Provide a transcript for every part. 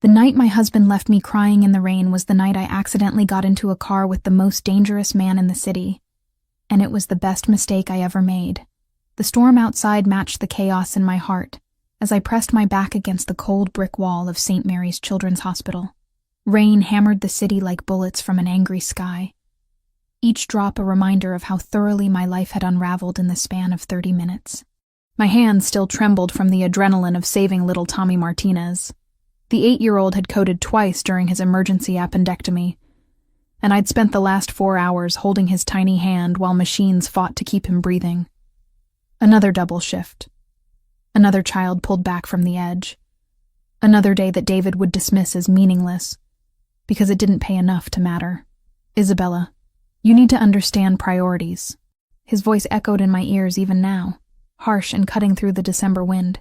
The night my husband left me crying in the rain was the night I accidentally got into a car with the most dangerous man in the city. And it was the best mistake I ever made. The storm outside matched the chaos in my heart as I pressed my back against the cold brick wall of St. Mary's Children's Hospital. Rain hammered the city like bullets from an angry sky, each drop a reminder of how thoroughly my life had unraveled in the span of 30 minutes. My hands still trembled from the adrenaline of saving little Tommy Martinez. The 8-year-old had coded twice during his emergency appendectomy, and I'd spent the last 4 hours holding his tiny hand while machines fought to keep him breathing. Another double shift. Another child pulled back from the edge. Another day that David would dismiss as meaningless, because it didn't pay enough to matter. Isabella, you need to understand priorities. His voice echoed in my ears even now, harsh and cutting through the December wind.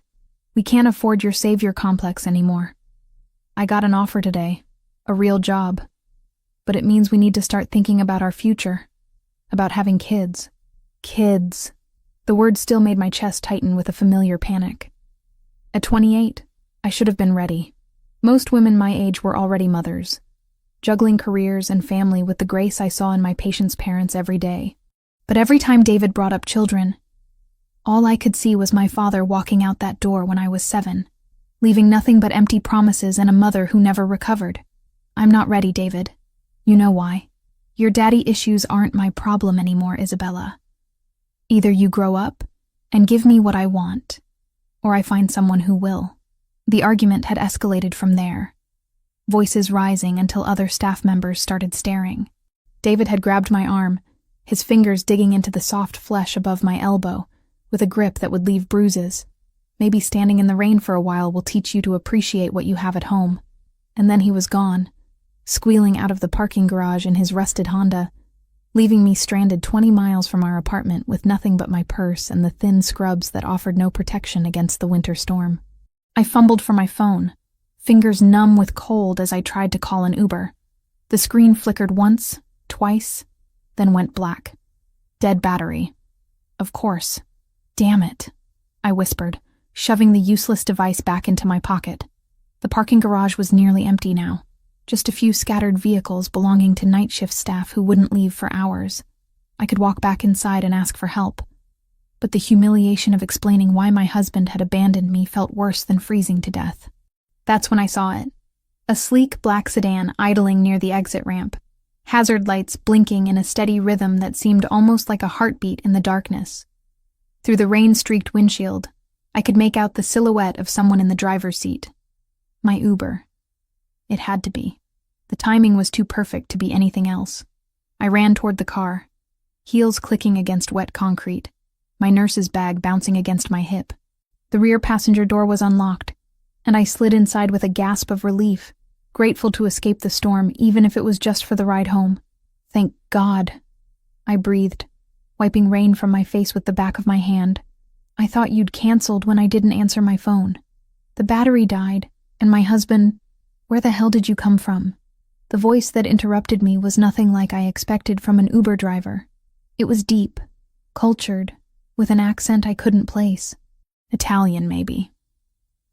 We can't afford your savior complex anymore. I got an offer today, a real job, but it means we need to start thinking about our future, about having kids. Kids. The word still made my chest tighten with a familiar panic. At 28, I should have been ready. Most women my age were already mothers, juggling careers and family with the grace I saw in my patients' parents every day. But every time David brought up children, all I could see was my father walking out that door when I was 7, leaving nothing but empty promises and a mother who never recovered. I'm not ready, David. You know why. Your daddy issues aren't my problem anymore, Isabella. Either you grow up and give me what I want, or I find someone who will. The argument had escalated from there, voices rising until other staff members started staring. David had grabbed my arm, his fingers digging into the soft flesh above my elbow, with a grip that would leave bruises. Maybe standing in the rain for a while will teach you to appreciate what you have at home. And then he was gone, squealing out of the parking garage in his rusted Honda, leaving me stranded 20 miles from our apartment with nothing but my purse and the thin scrubs that offered no protection against the winter storm. I fumbled for my phone, fingers numb with cold as I tried to call an Uber. The screen flickered once, twice, then went black. Dead battery. Of course. Damn it, I whispered, shoving the useless device back into my pocket. The parking garage was nearly empty now. Just a few scattered vehicles belonging to night shift staff who wouldn't leave for hours. I could walk back inside and ask for help, but the humiliation of explaining why my husband had abandoned me felt worse than freezing to death. That's when I saw it. A sleek black sedan idling near the exit ramp, hazard lights blinking in a steady rhythm that seemed almost like a heartbeat in the darkness. Through the rain-streaked windshield, I could make out the silhouette of someone in the driver's seat. My Uber. It had to be. The timing was too perfect to be anything else. I ran toward the car, heels clicking against wet concrete, my nurse's bag bouncing against my hip. The rear passenger door was unlocked, and I slid inside with a gasp of relief, grateful to escape the storm even if it was just for the ride home. Thank God, I breathed, wiping rain from my face with the back of my hand. I thought you'd canceled when I didn't answer my phone. The battery died, and my husband... Where the hell did you come from? The voice that interrupted me was nothing like I expected from an Uber driver. It was deep, cultured, with an accent I couldn't place. Italian, maybe.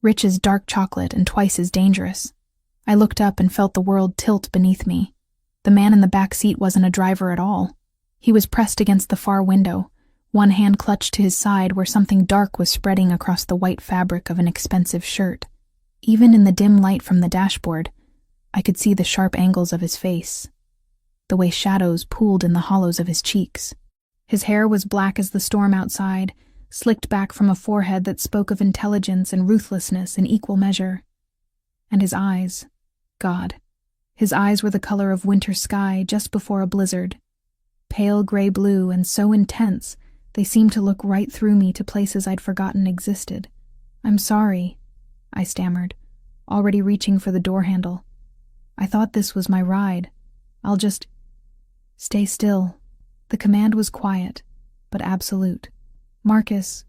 Rich as dark chocolate and twice as dangerous. I looked up and felt the world tilt beneath me. The man in the back seat wasn't a driver at all. He was pressed against the far window, one hand clutched to his side where something dark was spreading across the white fabric of an expensive shirt. Even in the dim light from the dashboard, I could see the sharp angles of his face, the way shadows pooled in the hollows of his cheeks. His hair was black as the storm outside, slicked back from a forehead that spoke of intelligence and ruthlessness in equal measure. And his eyes, God, his eyes were the color of winter sky just before a blizzard. Pale gray blue and so intense, they seemed to look right through me to places I'd forgotten existed. I'm sorry, I stammered, already reaching for the door handle. I thought this was my ride. I'll just... Stay still. The command was quiet, but absolute. Marcus,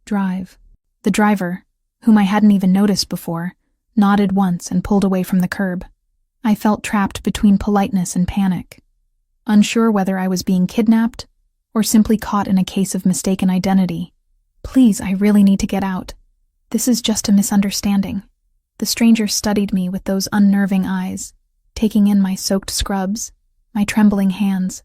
drive. The driver, whom I hadn't even noticed before, nodded once and pulled away from the curb. I felt trapped between politeness and panic, unsure whether I was being kidnapped or simply caught in a case of mistaken identity. Please, I really need to get out. This is just a misunderstanding. The stranger studied me with those unnerving eyes, taking in my soaked scrubs, my trembling hands,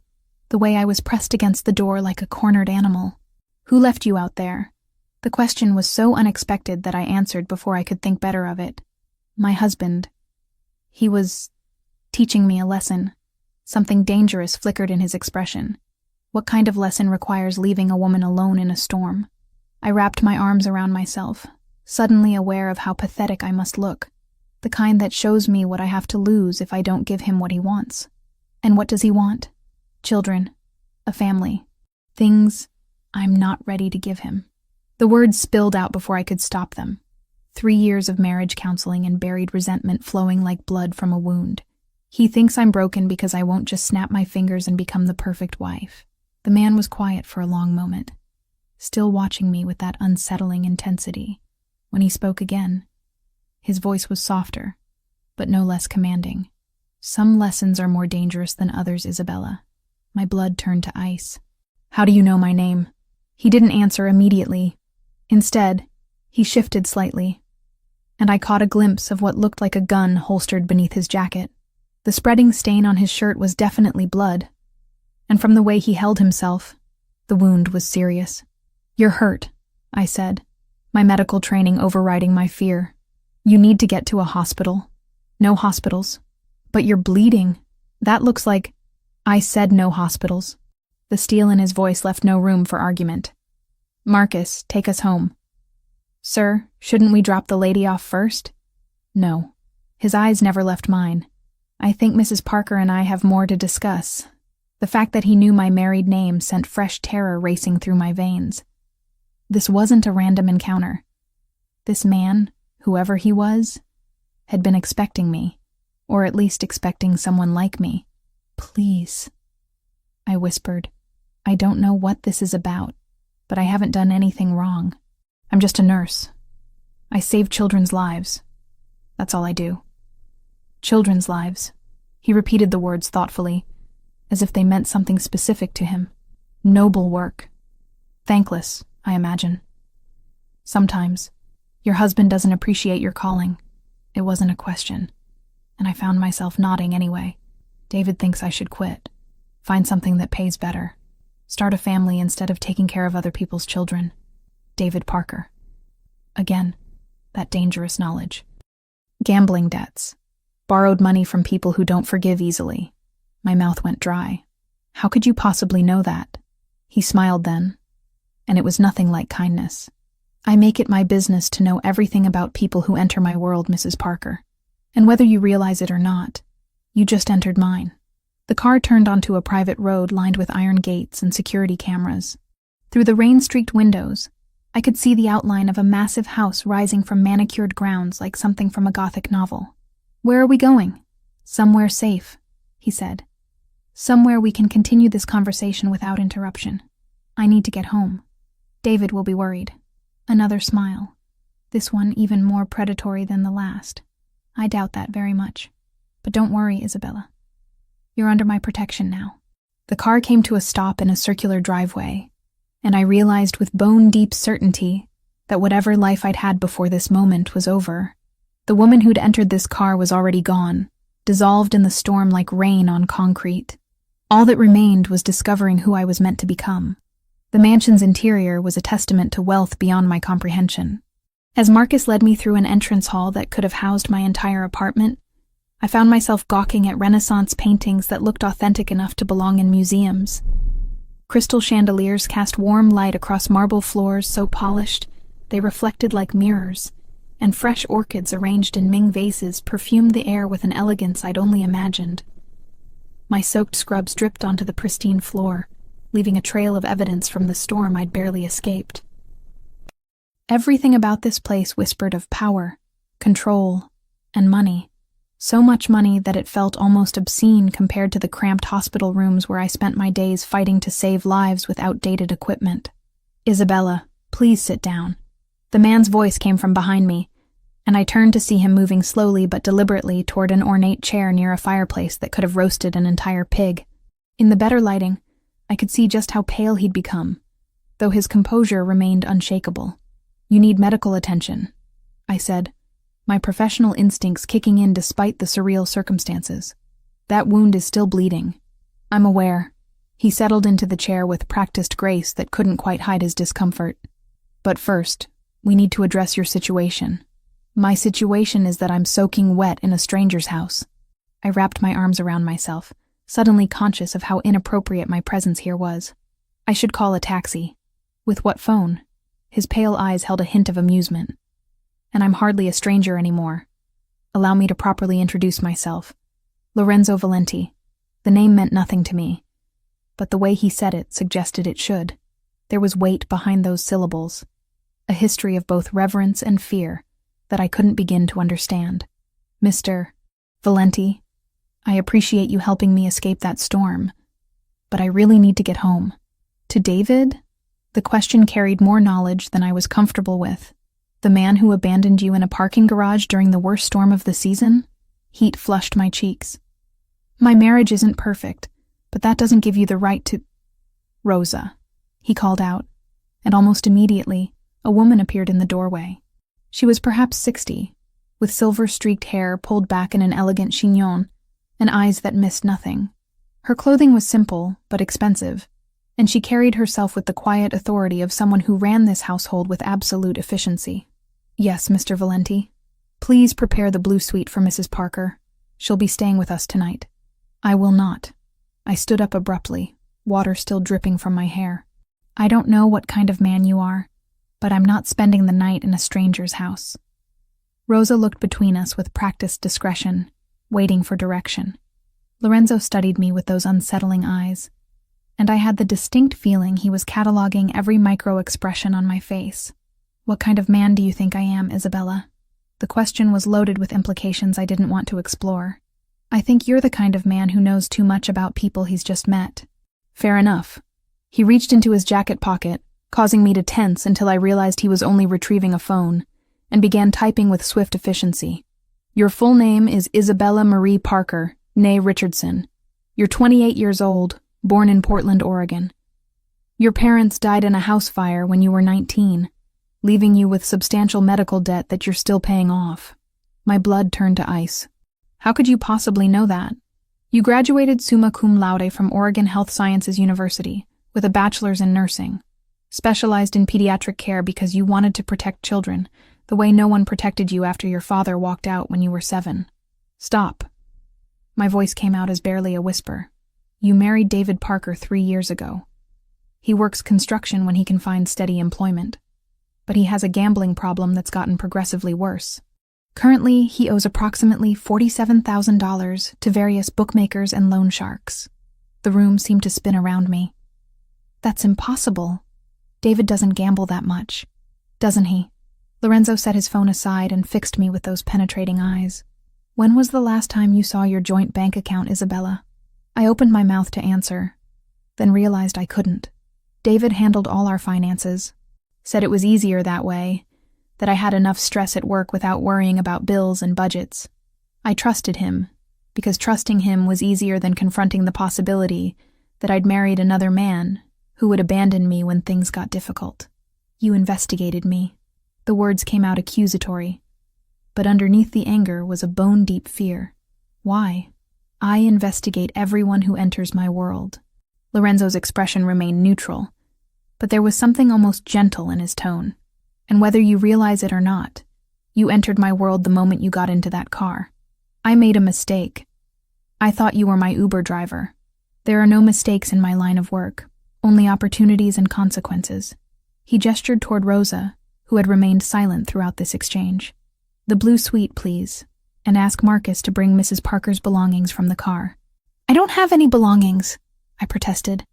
the way I was pressed against the door like a cornered animal. "Who left you out there?" The question was so unexpected that I answered before I could think better of it. "My husband. He was teaching me a lesson." Something dangerous flickered in his expression. What kind of lesson requires leaving a woman alone in a storm? I wrapped my arms around myself, suddenly aware of how pathetic I must look, the kind that shows me what I have to lose if I don't give him what he wants. And what does he want? Children, a family, things I'm not ready to give him. The words spilled out before I could stop them. 3 years of marriage counseling and buried resentment flowing like blood from a wound. He thinks I'm broken because I won't just snap my fingers and become the perfect wife. The man was quiet for a long moment, still watching me with that unsettling intensity. When he spoke again, his voice was softer, but no less commanding. "Some lessons are more dangerous than others, Isabella." My blood turned to ice. "How do you know my name?" He didn't answer immediately. Instead, he shifted slightly, and I caught a glimpse of what looked like a gun holstered beneath his jacket. The spreading stain on his shirt was definitely blood, and from the way he held himself, the wound was serious. "You're hurt," I said, my medical training overriding my fear. "You need to get to a hospital." "No hospitals." "But you're bleeding. That looks like—" "I said no hospitals." The steel in his voice left no room for argument. "Marcus, take us home." "Sir, shouldn't we drop the lady off first?" "No." His eyes never left mine. "I think Mrs. Parker and I have more to discuss." The fact that he knew my married name sent fresh terror racing through my veins. This wasn't a random encounter. This man, whoever he was, had been expecting me, or at least expecting someone like me. "Please," I whispered. "I don't know what this is about, but I haven't done anything wrong. I'm just a nurse. I save children's lives. That's all I do." "Children's lives." He repeated the words thoughtfully, as if they meant something specific to him. "Noble work. Thankless, I imagine. Sometimes. Your husband doesn't appreciate your calling." It wasn't a question, and I found myself nodding anyway. "David thinks I should quit. Find something that pays better. Start a family instead of taking care of other people's children. David Parker." Again, that dangerous knowledge. Gambling debts. Borrowed money from people who don't forgive easily. My mouth went dry. "How could you possibly know that?" He smiled then, and it was nothing like kindness. "I make it my business to know everything about people who enter my world, Mrs. Parker. And whether you realize it or not, you just entered mine." The car turned onto a private road lined with iron gates and security cameras. Through the rain-streaked windows, I could see the outline of a massive house rising from manicured grounds like something from a Gothic novel. "Where are we going?" "Somewhere safe," he said. "Somewhere we can continue this conversation without interruption. I need to get home. David will be worried." Another smile. This one even more predatory than the last. "I doubt that very much. But don't worry, Isabella. You're under my protection now." The car came to a stop in a circular driveway, and I realized with bone-deep certainty that whatever life I'd had before this moment was over. The woman who'd entered this car was already gone, dissolved in the storm like rain on concrete. All that remained was discovering who I was meant to become. The mansion's interior was a testament to wealth beyond my comprehension. As Marcus led me through an entrance hall that could have housed my entire apartment, I found myself gawking at Renaissance paintings that looked authentic enough to belong in museums. Crystal chandeliers cast warm light across marble floors so polished they reflected like mirrors, and fresh orchids arranged in Ming vases perfumed the air with an elegance I'd only imagined. My soaked scrubs dripped onto the pristine floor, leaving a trail of evidence from the storm I'd barely escaped. Everything about this place whispered of power, control, and money. So much money that it felt almost obscene compared to the cramped hospital rooms where I spent my days fighting to save lives with outdated equipment. "Isabella, please sit down." The man's voice came from behind me, and I turned to see him moving slowly but deliberately toward an ornate chair near a fireplace that could have roasted an entire pig. In the better lighting, I could see just how pale he'd become, though his composure remained unshakable. "You need medical attention," I said, my professional instincts kicking in despite the surreal circumstances. That wound is still bleeding. I'm aware. He settled into the chair with practiced grace that couldn't quite hide his discomfort. But first, we need to address your situation. My situation is that I'm soaking wet in a stranger's house. I wrapped my arms around myself, suddenly conscious of how inappropriate my presence here was. I should call a taxi. With what phone? His pale eyes held a hint of amusement. And I'm hardly a stranger anymore. Allow me to properly introduce myself. Lorenzo Valenti. The name meant nothing to me, but the way he said it suggested it should. There was weight behind those syllables, a history of both reverence and fear that I couldn't begin to understand. Mr. Valenti, I appreciate you helping me escape that storm, but I really need to get home. To David? The question carried more knowledge than I was comfortable with. The man who abandoned you in a parking garage during the worst storm of the season? Heat flushed my cheeks. My marriage isn't perfect, but that doesn't give you the right to— Rosa, he called out, and almost immediately, a woman appeared in the doorway. She was perhaps 60, with silver-streaked hair pulled back in an elegant chignon, and eyes that missed nothing. Her clothing was simple, but expensive, and she carried herself with the quiet authority of someone who ran this household with absolute efficiency. Yes, Mr. Valenti. Please prepare the blue suite for Mrs. Parker. She'll be staying with us tonight. I will not. I stood up abruptly, water still dripping from my hair. I don't know what kind of man you are, but I'm not spending the night in a stranger's house. Rosa looked between us with practiced discretion, waiting for direction. Lorenzo studied me with those unsettling eyes, and I had the distinct feeling he was cataloging every micro-expression on my face. What kind of man do you think I am, Isabella? The question was loaded with implications I didn't want to explore. I think you're the kind of man who knows too much about people he's just met. Fair enough. He reached into his jacket pocket, causing me to tense until I realized he was only retrieving a phone, and began typing with swift efficiency. Your full name is Isabella Marie Parker, née Richardson. You're 28 years old, born in Portland, Oregon. Your parents died in a house fire when you were 19, leaving you with substantial medical debt that you're still paying off. My blood turned to ice. How could you possibly know that? You graduated summa cum laude from Oregon Health Sciences University with a bachelor's in nursing, specialized in pediatric care because you wanted to protect children, the way no one protected you after your father walked out when you were 7. Stop. My voice came out as barely a whisper. You married David Parker 3 years ago. He works construction when he can find steady employment, but he has a gambling problem that's gotten progressively worse. Currently, he owes approximately $47,000 to various bookmakers and loan sharks. The room seemed to spin around me. That's impossible. David doesn't gamble that much, doesn't he? Lorenzo set his phone aside and fixed me with those penetrating eyes. When was the last time you saw your joint bank account, Isabella? I opened my mouth to answer, then realized I couldn't. David handled all our finances, said it was easier that way, that I had enough stress at work without worrying about bills and budgets. I trusted him, because trusting him was easier than confronting the possibility that I'd married another man who would abandon me when things got difficult. You investigated me. The words came out accusatory, but underneath the anger was a bone-deep fear. Why? I investigate everyone who enters my world. Lorenzo's expression remained neutral, but there was something almost gentle in his tone. And whether you realize it or not, you entered my world the moment you got into that car. I made a mistake. I thought you were my Uber driver. There are no mistakes in my line of work, only opportunities and consequences. He gestured toward Rosa, who had remained silent throughout this exchange. The blue suite, please, and ask Marcus to bring Mrs. Parker's belongings from the car. I don't have any belongings, I protested.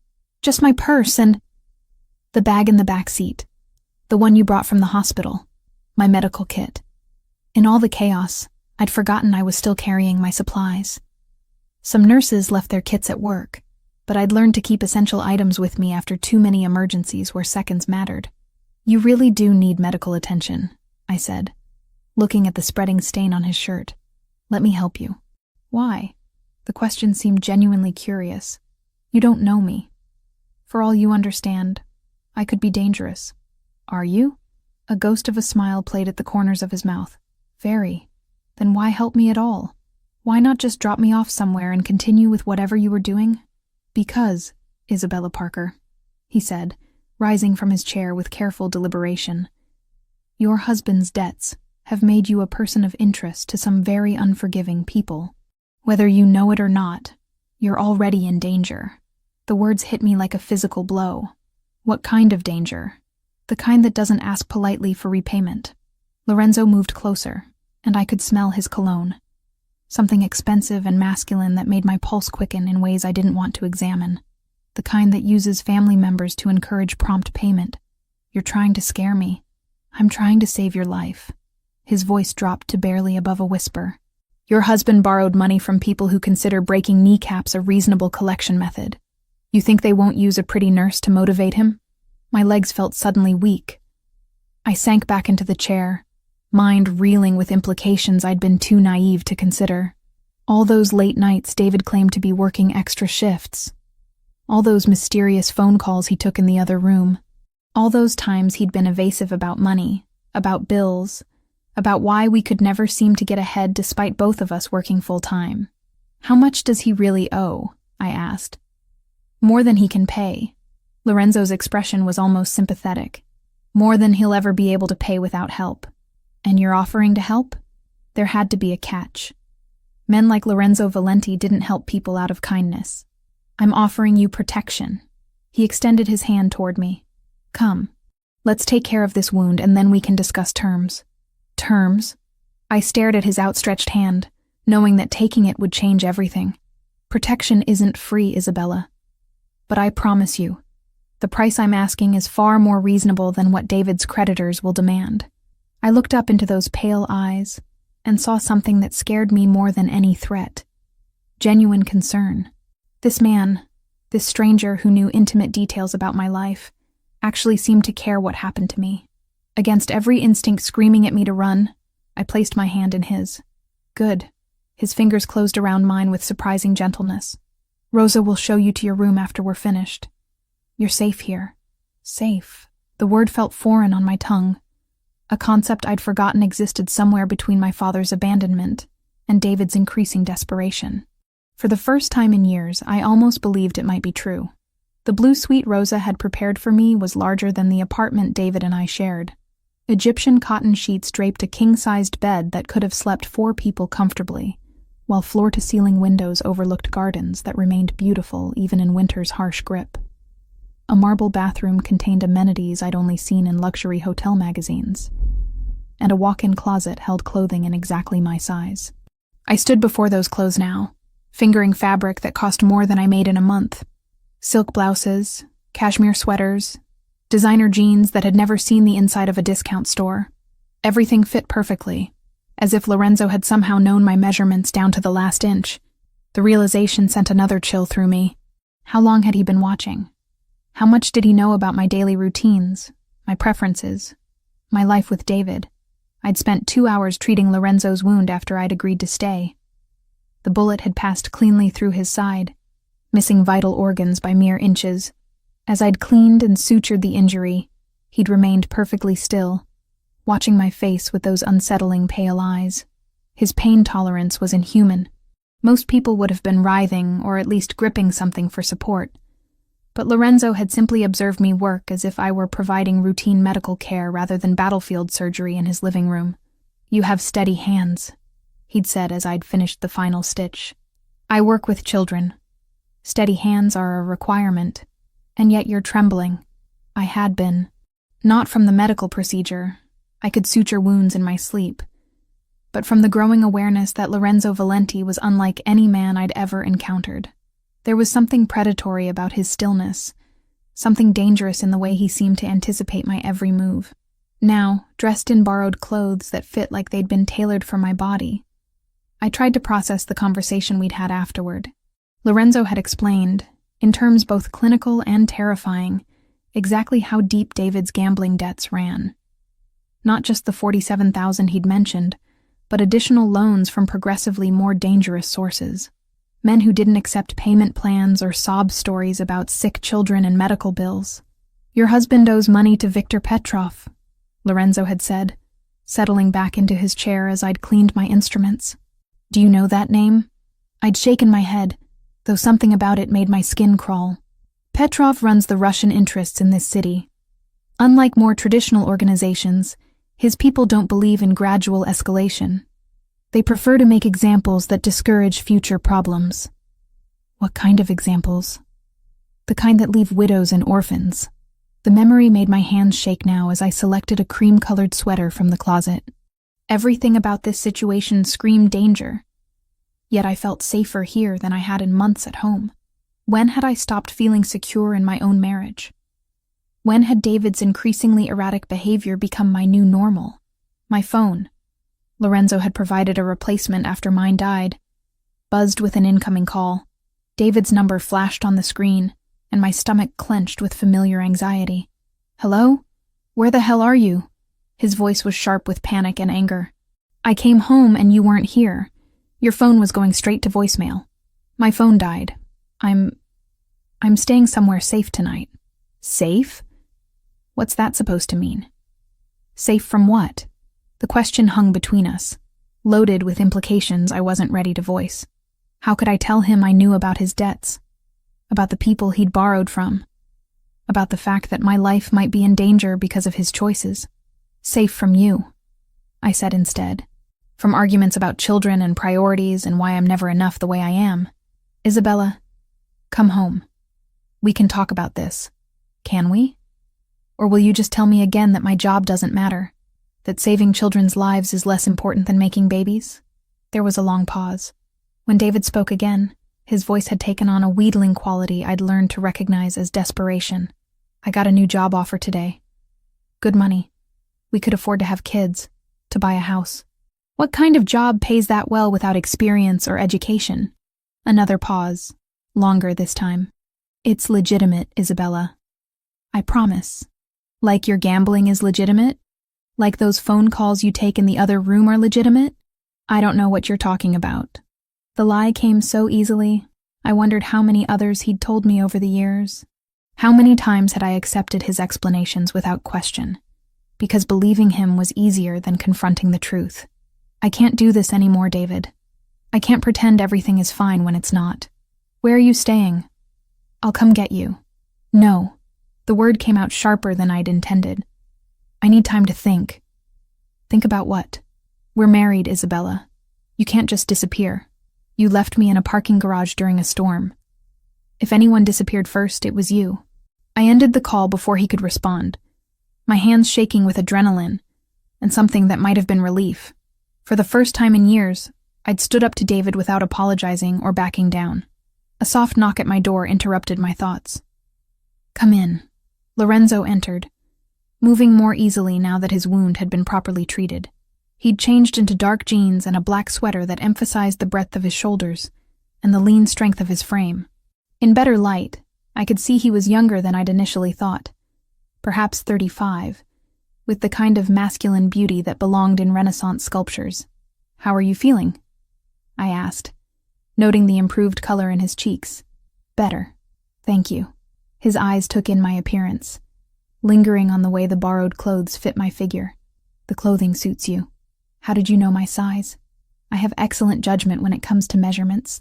Just my purse and— The bag in the back seat. The one you brought from the hospital. My medical kit. In all the chaos, I'd forgotten I was still carrying my supplies. Some nurses left their kits at work, but I'd learned to keep essential items with me after too many emergencies where seconds mattered. You really do need medical attention, I said, looking at the spreading stain on his shirt. Let me help you. Why? The question seemed genuinely curious. You don't know me. For all you understand, I could be dangerous. Are you? A ghost of a smile played at the corners of his mouth. Very. Then why help me at all? Why not just drop me off somewhere and continue with whatever you were doing? Because, Isabella Parker, he said, rising from his chair with careful deliberation, your husband's debts have made you a person of interest to some very unforgiving people. Whether you know it or not, you're already in danger. The words hit me like a physical blow. What kind of danger? The kind that doesn't ask politely for repayment. Lorenzo moved closer, and I could smell his cologne. Something expensive and masculine that made my pulse quicken in ways I didn't want to examine. The kind that uses family members to encourage prompt payment. You're trying to scare me. I'm trying to save your life. His voice dropped to barely above a whisper. Your husband borrowed money from people who consider breaking kneecaps a reasonable collection method. You think they won't use a pretty nurse to motivate him? My legs felt suddenly weak. I sank back into the chair, mind reeling with implications I'd been too naive to consider. All those late nights David claimed to be working extra shifts. All those mysterious phone calls he took in the other room. All those times he'd been evasive about money, about bills, about why we could never seem to get ahead despite both of us working full-time. How much does he really owe? I asked. More than he can pay. Lorenzo's expression was almost sympathetic. More than he'll ever be able to pay without help. And you're offering to help? There had to be a catch. Men like Lorenzo Valenti didn't help people out of kindness. I'm offering you protection. He extended his hand toward me. Come, let's take care of this wound and then we can discuss terms. Terms? I stared at his outstretched hand, knowing that taking it would change everything. Protection isn't free, Isabella. But I promise you, the price I'm asking is far more reasonable than what David's creditors will demand. I looked up into those pale eyes and saw something that scared me more than any threat. Genuine concern. This man, this stranger who knew intimate details about my life, actually seemed to care what happened to me. Against every instinct screaming at me to run, I placed my hand in his. Good. His fingers closed around mine with surprising gentleness. Rosa will show you to your room after we're finished. You're safe here. Safe. The word felt foreign on my tongue. A concept I'd forgotten existed somewhere between my father's abandonment and David's increasing desperation. For the first time in years, I almost believed it might be true. The blue suite Rosa had prepared for me was larger than the apartment David and I shared. Egyptian cotton sheets draped a king-sized bed that could have slept 4 people comfortably, while floor-to-ceiling windows overlooked gardens that remained beautiful even in winter's harsh grip. A marble bathroom contained amenities I'd only seen in luxury hotel magazines, and a walk-in closet held clothing in exactly my size. I stood before those clothes now, fingering fabric that cost more than I made in a month. Silk blouses, cashmere sweaters, designer jeans that had never seen the inside of a discount store. Everything fit perfectly, as if Lorenzo had somehow known my measurements down to the last inch. The realization sent another chill through me. How long had he been watching? How much did he know about my daily routines, my preferences, my life with David? I'd spent 2 hours treating Lorenzo's wound after I'd agreed to stay. The bullet had passed cleanly through his side, missing vital organs by mere inches. As I'd cleaned and sutured the injury, he'd remained perfectly still, watching my face with those unsettling pale eyes. His pain tolerance was inhuman. Most people would have been writhing or at least gripping something for support. But Lorenzo had simply observed me work as if I were providing routine medical care rather than battlefield surgery in his living room. You have steady hands, he'd said as I'd finished the final stitch. I work with children. Steady hands are a requirement, and yet you're trembling. I had been. Not from the medical procedure. I could suture wounds in my sleep, but from the growing awareness that Lorenzo Valenti was unlike any man I'd ever encountered. There was something predatory about his stillness, something dangerous in the way he seemed to anticipate my every move. Now, dressed in borrowed clothes that fit like they'd been tailored for my body, I tried to process the conversation we'd had afterward. Lorenzo had explained, in terms both clinical and terrifying, exactly how deep David's gambling debts ran. Not just the $47,000 he'd mentioned, but additional loans from progressively more dangerous sources. Men who didn't accept payment plans or sob stories about sick children and medical bills. Your husband owes money to Viktor Petrov, Lorenzo had said, settling back into his chair as I'd cleaned my instruments. Do you know that name? I'd shaken my head, though something about it made my skin crawl. Petrov runs the Russian interests in this city. Unlike more traditional organizations, his people don't believe in gradual escalation. They prefer to make examples that discourage future problems. What kind of examples? The kind that leave widows and orphans. The memory made my hands shake now as I selected a cream-colored sweater from the closet. Everything about this situation screamed danger. Yet I felt safer here than I had in months at home. When had I stopped feeling secure in my own marriage? When had David's increasingly erratic behavior become my new normal? My phone. Lorenzo had provided a replacement after mine died. Buzzed with an incoming call. David's number flashed on the screen, and my stomach clenched with familiar anxiety. Hello? Where the hell are you? His voice was sharp with panic and anger. I came home and you weren't here. Your phone was going straight to voicemail. My phone died. I'm staying somewhere safe tonight. Safe? What's that supposed to mean? Safe from what? The question hung between us, loaded with implications I wasn't ready to voice. How could I tell him I knew about his debts? About the people he'd borrowed from? About the fact that my life might be in danger because of his choices? Safe from you, I said instead. From arguments about children and priorities and why I'm never enough the way I am. Isabella, come home. We can talk about this. Can we? Or will you just tell me again that my job doesn't matter? That saving children's lives is less important than making babies? There was a long pause. When David spoke again, his voice had taken on a wheedling quality I'd learned to recognize as desperation. I got a new job offer today. Good money. We could afford to have kids, to buy a house. What kind of job pays that well without experience or education? Another pause, longer this time. It's legitimate, Isabella. I promise. Like your gambling is legitimate? Like those phone calls you take in the other room are legitimate? I don't know what you're talking about. The lie came so easily, I wondered how many others he'd told me over the years. How many times had I accepted his explanations without question? Because believing him was easier than confronting the truth. I can't do this anymore, David. I can't pretend everything is fine when it's not. Where are you staying? I'll come get you. No. The word came out sharper than I'd intended. I need time to think. Think about what? We're married, Isabella. You can't just disappear. You left me in a parking garage during a storm. If anyone disappeared first, it was you. I ended the call before he could respond, my hands shaking with adrenaline and something that might have been relief. For the first time in years, I'd stood up to David without apologizing or backing down. A soft knock at my door interrupted my thoughts. Come in. Lorenzo entered, moving more easily now that his wound had been properly treated. He'd changed into dark jeans and a black sweater that emphasized the breadth of his shoulders and the lean strength of his frame. In better light, I could see he was younger than I'd initially thought, perhaps 35, with the kind of masculine beauty that belonged in Renaissance sculptures. How are you feeling? I asked, noting the improved color in his cheeks. Better, thank you. His eyes took in my appearance, lingering on the way the borrowed clothes fit my figure. The clothing suits you. How did you know my size? I have excellent judgment when it comes to measurements.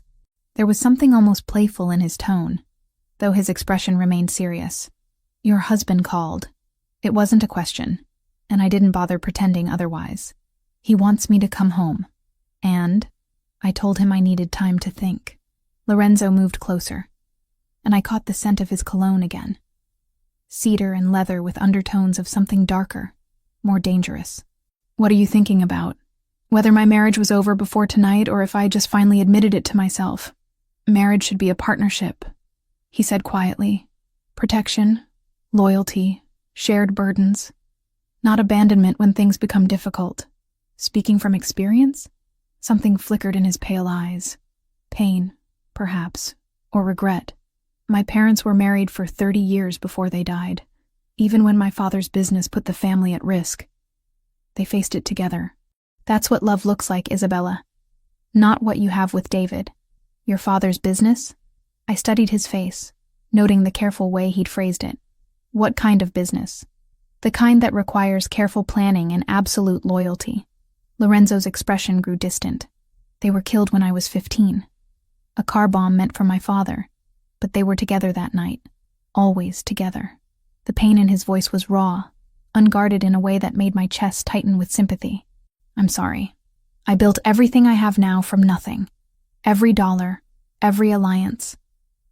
There was something almost playful in his tone, though his expression remained serious. Your husband called. It wasn't a question, and I didn't bother pretending otherwise. He wants me to come home. And I told him I needed time to think. Lorenzo moved closer, and I caught the scent of his cologne again. Cedar and leather with undertones of something darker, more dangerous. What are you thinking about? Whether my marriage was over before tonight or if I just finally admitted it to myself. Marriage should be a partnership, he said quietly. Protection, loyalty, shared burdens. Not abandonment when things become difficult. Speaking from experience? Something flickered in his pale eyes. Pain, perhaps, or regret. My parents were married for 30 years before they died, even when my father's business put the family at risk. They faced it together. That's what love looks like, Isabella. Not what you have with David. Your father's business? I studied his face, noting the careful way he'd phrased it. What kind of business? The kind that requires careful planning and absolute loyalty. Lorenzo's expression grew distant. They were killed when I was 15. A car bomb meant for my father, but they were together that night, always together. The pain in his voice was raw, unguarded in a way that made my chest tighten with sympathy. I'm sorry. I built everything I have now from nothing. Every dollar, every alliance,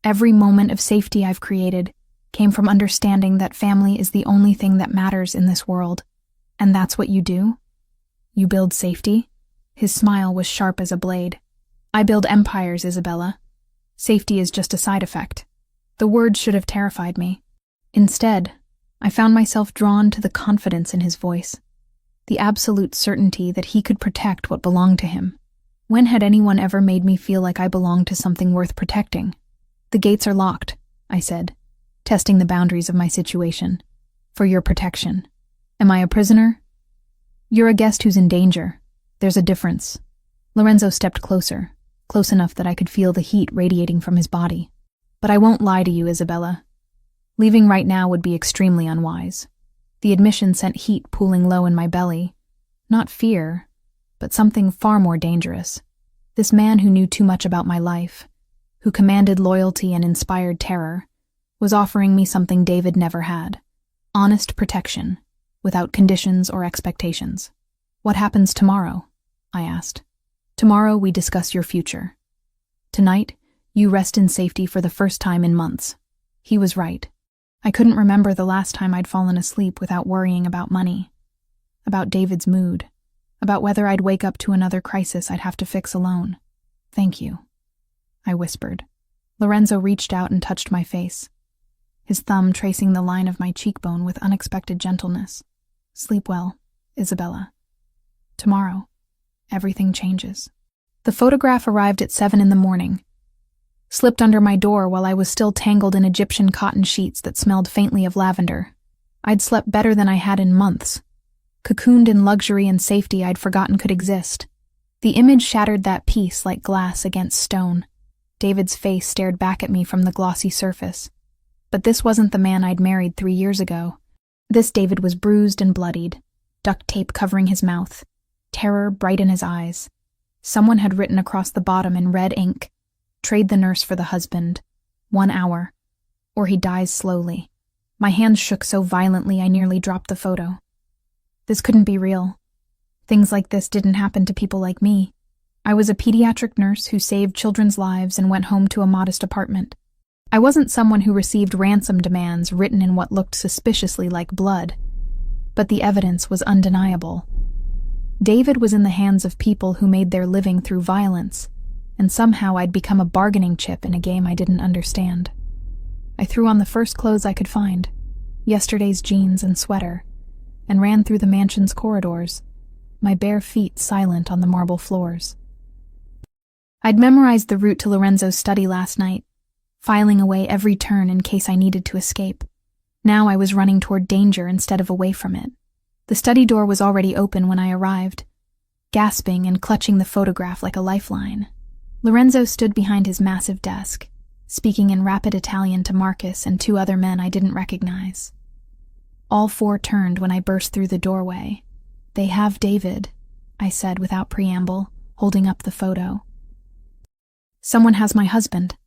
every moment of safety I've created came from understanding that family is the only thing that matters in this world. And that's what you do? You build safety? His smile was sharp as a blade. I build empires, Isabella. Safety is just a side effect. The words should have terrified me. Instead, I found myself drawn to the confidence in his voice, the absolute certainty that he could protect what belonged to him. When had anyone ever made me feel like I belonged to something worth protecting? The gates are locked, I said, testing the boundaries of my situation. For your protection. Am I a prisoner? You're a guest who's in danger. There's a difference. Lorenzo stepped closer, close enough that I could feel the heat radiating from his body. But I won't lie to you, Isabella. Leaving right now would be extremely unwise. The admission sent heat pooling low in my belly. Not fear, but something far more dangerous. This man who knew too much about my life, who commanded loyalty and inspired terror, was offering me something David never had. Honest protection, without conditions or expectations. What happens tomorrow? I asked. Tomorrow we discuss your future. Tonight, you rest in safety for the first time in months. He was right. I couldn't remember the last time I'd fallen asleep without worrying about money, about David's mood, about whether I'd wake up to another crisis I'd have to fix alone. Thank you, I whispered. Lorenzo reached out and touched my face, his thumb tracing the line of my cheekbone with unexpected gentleness. Sleep well, Isabella. Tomorrow, everything changes. The photograph arrived at 7 in the morning, slipped under my door while I was still tangled in Egyptian cotton sheets that smelled faintly of lavender. I'd slept better than I had in months, cocooned in luxury and safety I'd forgotten could exist. The image shattered that peace like glass against stone. David's face stared back at me from the glossy surface. But this wasn't the man I'd married 3 years ago. This David was bruised and bloodied, duct tape covering his mouth, terror bright in his eyes. Someone had written across the bottom in red ink, "Trade the nurse for the husband. 1 hour, or he dies slowly." My hands shook so violently I nearly dropped the photo. This couldn't be real. Things like this didn't happen to people like me. I was a pediatric nurse who saved children's lives and went home to a modest apartment. I wasn't someone who received ransom demands written in what looked suspiciously like blood. But the evidence was undeniable. David was in the hands of people who made their living through violence, and somehow I'd become a bargaining chip in a game I didn't understand. I threw on the first clothes I could find, yesterday's jeans and sweater, and ran through the mansion's corridors, my bare feet silent on the marble floors. I'd memorized the route to Lorenzo's study last night, filing away every turn in case I needed to escape. Now I was running toward danger instead of away from it. The study door was already open when I arrived, gasping and clutching the photograph like a lifeline. Lorenzo stood behind his massive desk, speaking in rapid Italian to Marcus and 2 other men I didn't recognize. All 4 turned when I burst through the doorway. "They have David," I said without preamble, holding up the photo. "Someone has my husband."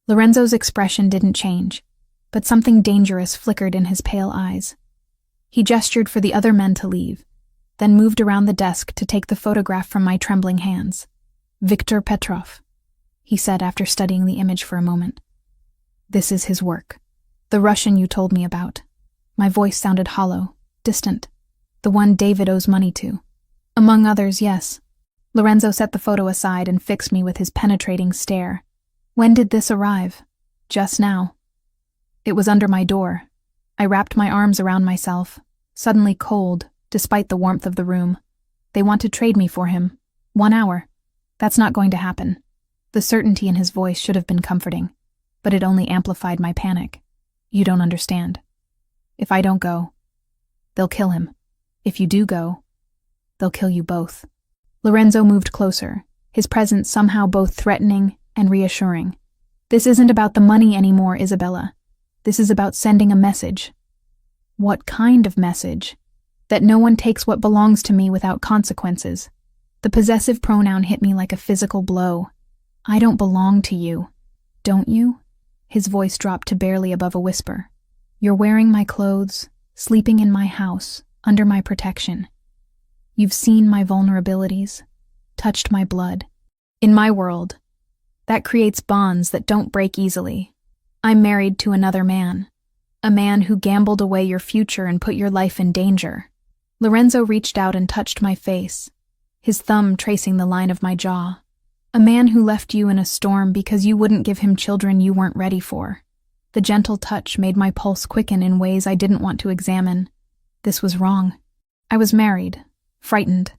Lorenzo's expression didn't change, but something dangerous flickered in his pale eyes. He gestured for the other men to leave, then moved around the desk to take the photograph from my trembling hands. "Viktor Petrov," he said after studying the image for a moment. "This is his work. The Russian you told me about." My voice sounded hollow, distant. "The one David owes money to." "Among others, yes." Lorenzo set the photo aside and fixed me with his penetrating stare. "When did this arrive?" "Just now." It was under my door. I wrapped my arms around myself, suddenly cold, despite the warmth of the room. "They want to trade me for him. 1 hour. That's not going to happen." The certainty in his voice should have been comforting, but it only amplified my panic. "You don't understand. If I don't go, they'll kill him. If you do go, they'll kill you both." Lorenzo moved closer, his presence somehow both threatening and reassuring. "This isn't about the money anymore, Isabella. This is about sending a message." What kind of message? That no one takes what belongs to me without consequences. The possessive pronoun hit me like a physical blow. I don't belong to you. Don't you? His voice dropped to barely above a whisper. You're wearing my clothes, sleeping in my house, under my protection. You've seen my vulnerabilities, touched my blood. In my world, that creates bonds that don't break easily. I'm married to another man, a man who gambled away your future and put your life in danger. Lorenzo reached out and touched my face, his thumb tracing the line of my jaw. A man who left you in a storm because you wouldn't give him children you weren't ready for. The gentle touch made my pulse quicken in ways I didn't want to examine. This was wrong. I was married, frightened,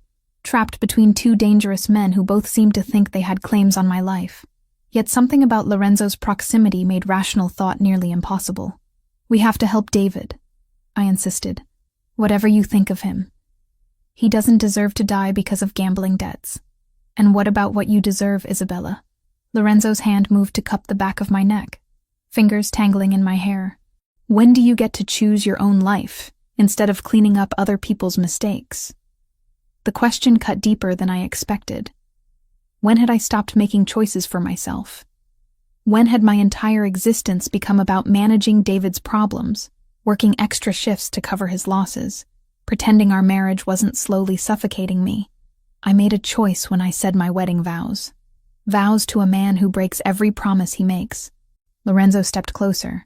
trapped between two dangerous men who both seemed to think they had claims on my life. Yet something about Lorenzo's proximity made rational thought nearly impossible. We have to help David, I insisted. Whatever you think of him. He doesn't deserve to die because of gambling debts. And what about what you deserve, Isabella? Lorenzo's hand moved to cup the back of my neck, fingers tangling in my hair. When do you get to choose your own life, instead of cleaning up other people's mistakes? The question cut deeper than I expected. When had I stopped making choices for myself? When had my entire existence become about managing David's problems, working extra shifts to cover his losses, pretending our marriage wasn't slowly suffocating me? I made a choice when I said my wedding vows. Vows to a man who breaks every promise he makes. Lorenzo stepped closer,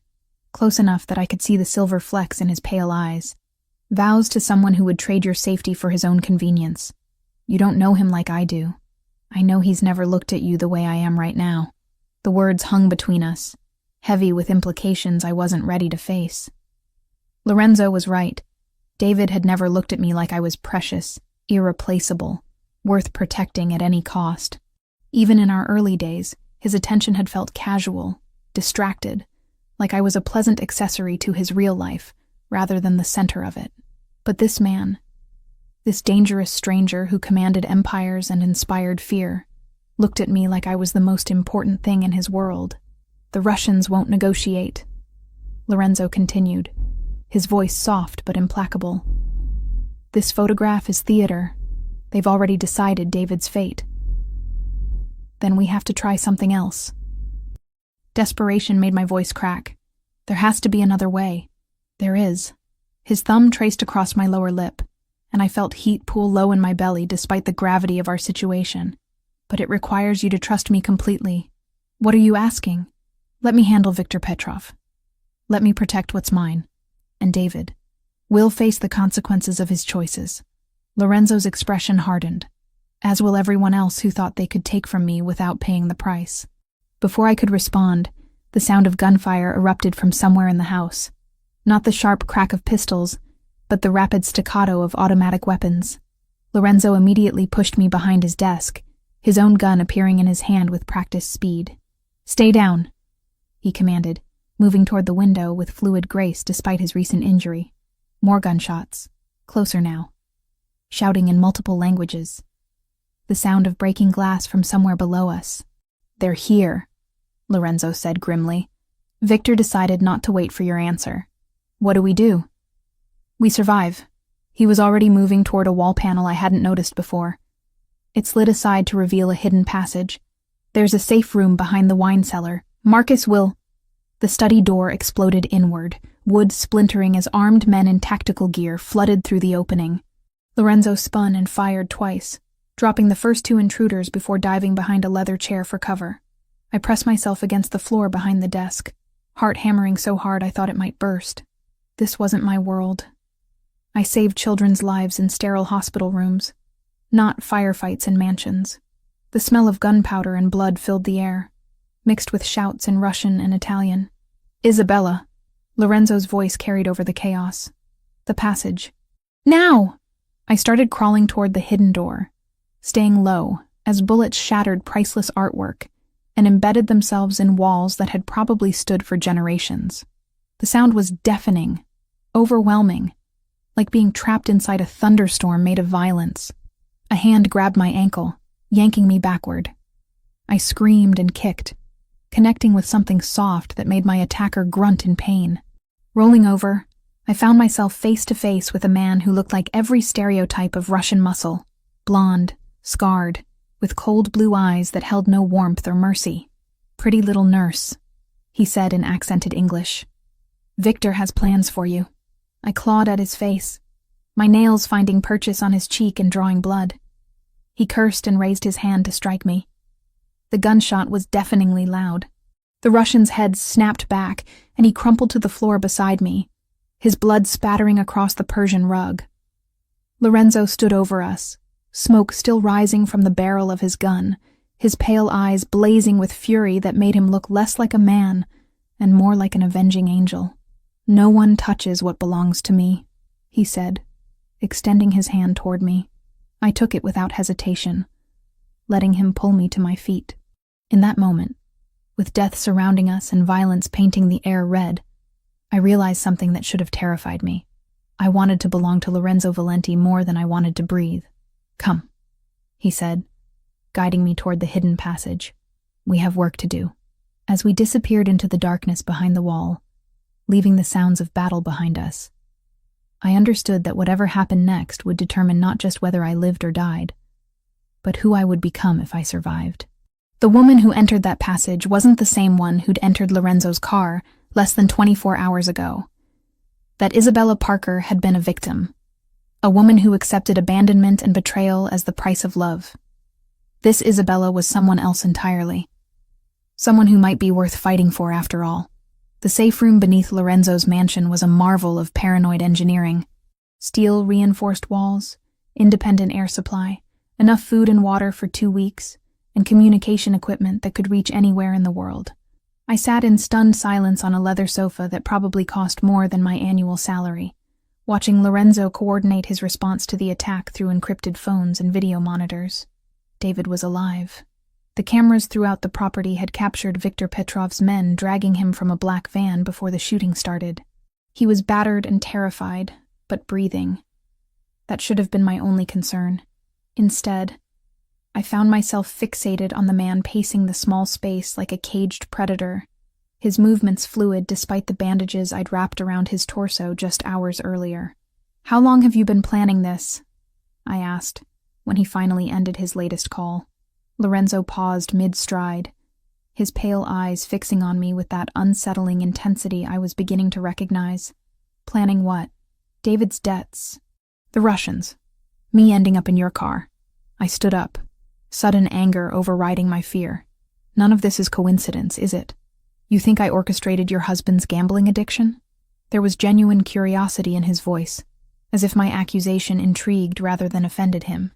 close enough that I could see the silver flecks in his pale eyes. Vows to someone who would trade your safety for his own convenience. You don't know him like I do. I know he's never looked at you the way I am right now. The words hung between us, heavy with implications I wasn't ready to face. Lorenzo was right. David had never looked at me like I was precious, irreplaceable, worth protecting at any cost. Even in our early days, his attention had felt casual, distracted, like I was a pleasant accessory to his real life, rather than the center of it. But this man, this dangerous stranger who commanded empires and inspired fear, looked at me like I was the most important thing in his world. The Russians won't negotiate. Lorenzo continued, his voice soft but implacable. This photograph is theater. They've already decided David's fate. Then we have to try something else. Desperation made my voice crack. There has to be another way. There is. His thumb traced across my lower lip, and I felt heat pool low in my belly despite the gravity of our situation. But it requires you to trust me completely. What are you asking? Let me handle Viktor Petrov. Let me protect what's mine. And David will face the consequences of his choices. Lorenzo's expression hardened, as will everyone else who thought they could take from me without paying the price. Before I could respond, the sound of gunfire erupted from somewhere in the house. Not the sharp crack of pistols, but the rapid staccato of automatic weapons. Lorenzo immediately pushed me behind his desk, his own gun appearing in his hand with practiced speed. Stay down, he commanded, moving toward the window with fluid grace despite his recent injury. More gunshots, closer now. Shouting in multiple languages. The sound of breaking glass from somewhere below us. They're here, Lorenzo said grimly. Victor decided not to wait for your answer. What do we do? We survive. He was already moving toward a wall panel I hadn't noticed before. It slid aside to reveal a hidden passage. There's a safe room behind the wine cellar. Marcus will... The study door exploded inward, wood splintering as armed men in tactical gear flooded through the opening. Lorenzo spun and fired twice, dropping the first two intruders before diving behind a leather chair for cover. I pressed myself against the floor behind the desk, heart hammering so hard I thought it might burst. This wasn't my world. I saved children's lives in sterile hospital rooms, not firefights in mansions. The smell of gunpowder and blood filled the air, mixed with shouts in Russian and Italian. Isabella! Lorenzo's voice carried over the chaos. The passage. Now! I started crawling toward the hidden door, staying low as bullets shattered priceless artwork and embedded themselves in walls that had probably stood for generations. The sound was deafening, overwhelming, like being trapped inside a thunderstorm made of violence. A hand grabbed my ankle, yanking me backward. I screamed and kicked, connecting with something soft that made my attacker grunt in pain. Rolling over, I found myself face to face with a man who looked like every stereotype of Russian muscle, blonde, scarred, with cold blue eyes that held no warmth or mercy. "Pretty little nurse," he said in accented English. "Victor has plans for you." I clawed at his face, my nails finding purchase on his cheek and drawing blood. He cursed and raised his hand to strike me. The gunshot was deafeningly loud. The Russian's head snapped back, and he crumpled to the floor beside me, his blood spattering across the Persian rug. Lorenzo stood over us, smoke still rising from the barrel of his gun, his pale eyes blazing with fury that made him look less like a man and more like an avenging angel. "No one touches what belongs to me," he said, extending his hand toward me. I took it without hesitation, letting him pull me to my feet. In that moment, with death surrounding us and violence painting the air red, I realized something that should have terrified me. I wanted to belong to Lorenzo Valenti more than I wanted to breathe. "Come," he said, guiding me toward the hidden passage. "We have work to do." As we disappeared into the darkness behind the wall, leaving the sounds of battle behind us, I understood that whatever happened next would determine not just whether I lived or died, but who I would become if I survived. The woman who entered that passage wasn't the same one who'd entered Lorenzo's car less than 24 hours ago. That Isabella Parker had been a victim, a woman who accepted abandonment and betrayal as the price of love. This Isabella was someone else entirely, someone who might be worth fighting for after all. The safe room beneath Lorenzo's mansion was a marvel of paranoid engineering. Steel-reinforced walls, independent air supply, enough food and water for 2 weeks, and communication equipment that could reach anywhere in the world. I sat in stunned silence on a leather sofa that probably cost more than my annual salary, watching Lorenzo coordinate his response to the attack through encrypted phones and video monitors. David was alive. The cameras throughout the property had captured Viktor Petrov's men dragging him from a black van before the shooting started. He was battered and terrified, but breathing. That should have been my only concern. Instead, I found myself fixated on the man pacing the small space like a caged predator, his movements fluid despite the bandages I'd wrapped around his torso just hours earlier. "How long have you been planning this?" I asked, when he finally ended his latest call. Lorenzo paused mid-stride, his pale eyes fixing on me with that unsettling intensity I was beginning to recognize. "Planning what?" "David's debts. The Russians. Me ending up in your car." I stood up, sudden anger overriding my fear. "None of this is coincidence, is it? You think I orchestrated your husband's gambling addiction?" There was genuine curiosity in his voice, as if my accusation intrigued rather than offended him.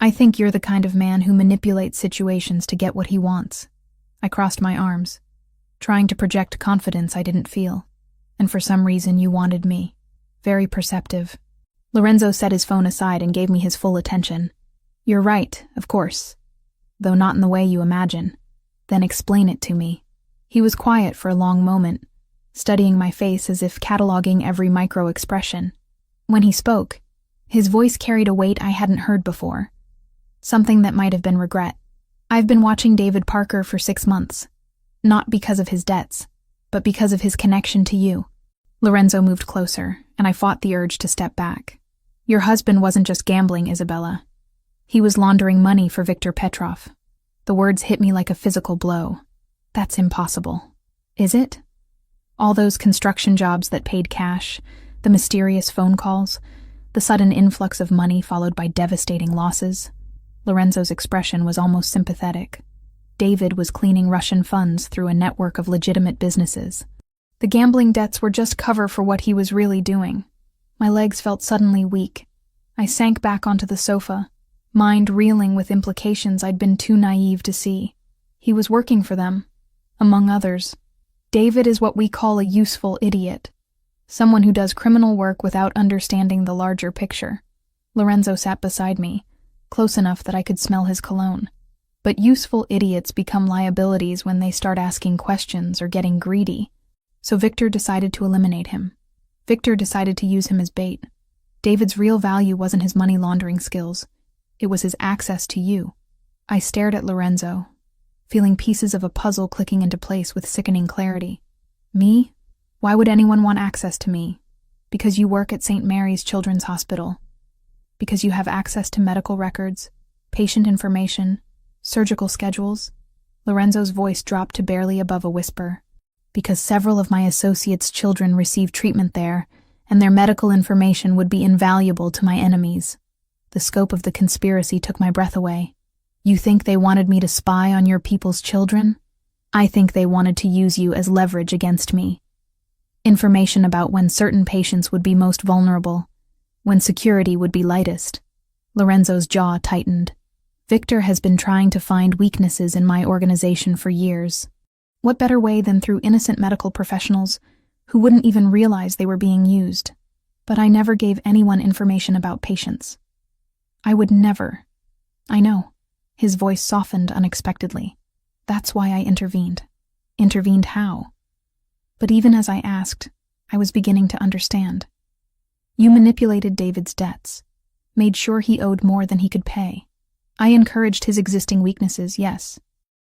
"I think you're the kind of man who manipulates situations to get what he wants." I crossed my arms, trying to project confidence I didn't feel. "And for some reason you wanted me." Very perceptive. Lorenzo set his phone aside and gave me his full attention. "You're right, of course. Though not in the way you imagine. Then explain it to me." He was quiet for a long moment, studying my face as if cataloging every micro-expression. When he spoke, his voice carried a weight I hadn't heard before. Something that might have been regret. "I've been watching David Parker for 6 months. Not because of his debts, but because of his connection to you." Lorenzo moved closer, and I fought the urge to step back. "Your husband wasn't just gambling, Isabella. He was laundering money for Viktor Petrov." The words hit me like a physical blow. "That's impossible." "Is it? All those construction jobs that paid cash, the mysterious phone calls, the sudden influx of money followed by devastating losses." Lorenzo's expression was almost sympathetic. David was cleaning Russian funds through a network of legitimate businesses. The gambling debts were just cover for what he was really doing. My legs felt suddenly weak. I sank back onto the sofa, mind reeling with implications I'd been too naive to see. He was working for them, among others. David is what we call a useful idiot, someone who does criminal work without understanding the larger picture. Lorenzo sat beside me, close enough that I could smell his cologne. But useful idiots become liabilities when they start asking questions or getting greedy. So Victor decided to eliminate him. Victor decided to use him as bait. David's real value wasn't his money laundering skills. It was his access to you. I stared at Lorenzo, feeling pieces of a puzzle clicking into place with sickening clarity. Me? Why would anyone want access to me? Because you work at St. Mary's Children's Hospital. Because you have access to medical records, patient information, surgical schedules. Lorenzo's voice dropped to barely above a whisper. Because several of my associates' children receive treatment there, and their medical information would be invaluable to my enemies. The scope of the conspiracy took my breath away. You think they wanted me to spy on your people's children? I think they wanted to use you as leverage against me. Information about when certain patients would be most vulnerable, when security would be lightest. Lorenzo's jaw tightened. Victor has been trying to find weaknesses in my organization for years. What better way than through innocent medical professionals who wouldn't even realize they were being used? But I never gave anyone information about patients. I would never. I know. His voice softened unexpectedly. That's why I intervened. Intervened how? But even as I asked, I was beginning to understand. You manipulated David's debts, made sure he owed more than he could pay. I encouraged his existing weaknesses, yes.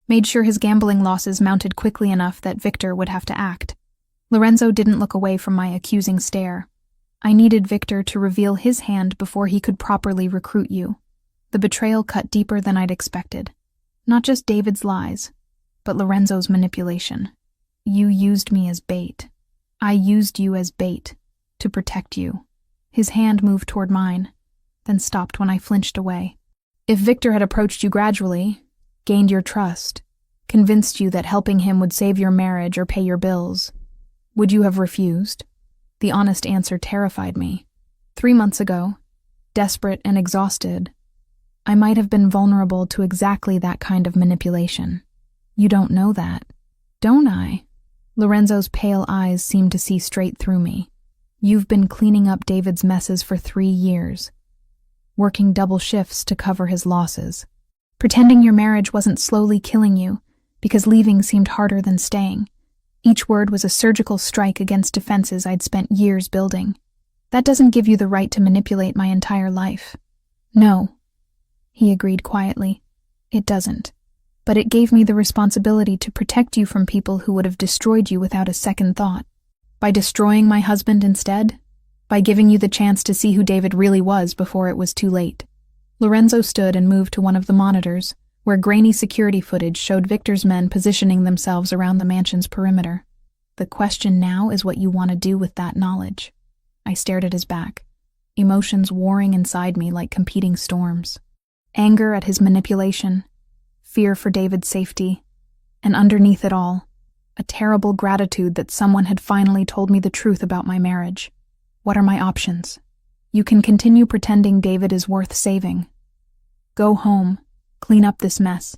Made sure his gambling losses mounted quickly enough that Victor would have to act. Lorenzo didn't look away from my accusing stare. I needed Victor to reveal his hand before he could properly recruit you. The betrayal cut deeper than I'd expected. Not just David's lies, but Lorenzo's manipulation. You used me as bait. I used you as bait to protect you. His hand moved toward mine, then stopped when I flinched away. If Victor had approached you gradually, gained your trust, convinced you that helping him would save your marriage or pay your bills, would you have refused? The honest answer terrified me. 3 months ago, desperate and exhausted, I might have been vulnerable to exactly that kind of manipulation. You don't know that, don't I? Lorenzo's pale eyes seemed to see straight through me. You've been cleaning up David's messes for 3 years, working double shifts to cover his losses, pretending your marriage wasn't slowly killing you because leaving seemed harder than staying. Each word was a surgical strike against defenses I'd spent years building. That doesn't give you the right to manipulate my entire life. No, he agreed quietly. It doesn't. But it gave me the responsibility to protect you from people who would have destroyed you without a second thought. By destroying my husband instead? By giving you the chance to see who David really was before it was too late. Lorenzo stood and moved to one of the monitors, where grainy security footage showed Victor's men positioning themselves around the mansion's perimeter. The question now is what you want to do with that knowledge. I stared at his back, emotions warring inside me like competing storms. Anger at his manipulation, fear for David's safety, and underneath it all, a terrible gratitude that someone had finally told me the truth about my marriage. What are my options? You can continue pretending David is worth saving. Go home, clean up this mess.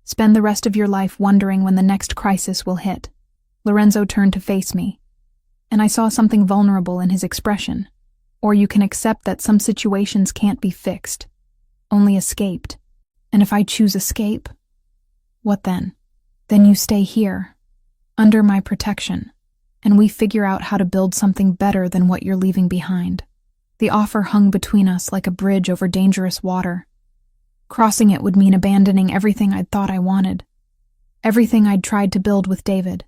Spend the rest of your life wondering when the next crisis will hit. Lorenzo turned to face me, and I saw something vulnerable in his expression. Or you can accept that some situations can't be fixed, only escaped. And if I choose escape, what then? Then you stay here, under my protection, and we figure out how to build something better than what you're leaving behind. The offer hung between us like a bridge over dangerous water. Crossing it would mean abandoning everything I'd thought I wanted, everything I'd tried to build with David.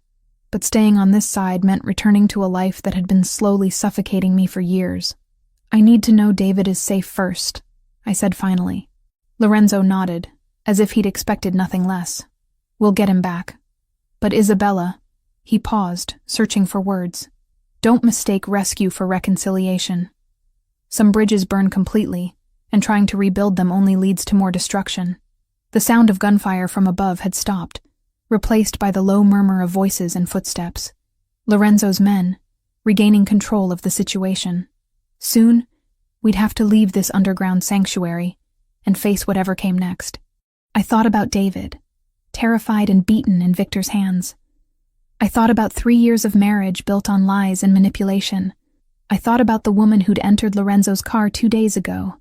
But staying on this side meant returning to a life that had been slowly suffocating me for years. I need to know David is safe first, I said finally. Lorenzo nodded, as if he'd expected nothing less. We'll get him back. But Isabella, he paused, searching for words. Don't mistake rescue for reconciliation. Some bridges burn completely, and trying to rebuild them only leads to more destruction. The sound of gunfire from above had stopped, replaced by the low murmur of voices and footsteps. Lorenzo's men, regaining control of the situation. Soon, we'd have to leave this underground sanctuary and face whatever came next. I thought about David, terrified and beaten in Victor's hands. I thought about 3 years of marriage built on lies and manipulation. I thought about the woman who'd entered Lorenzo's car 2 days ago,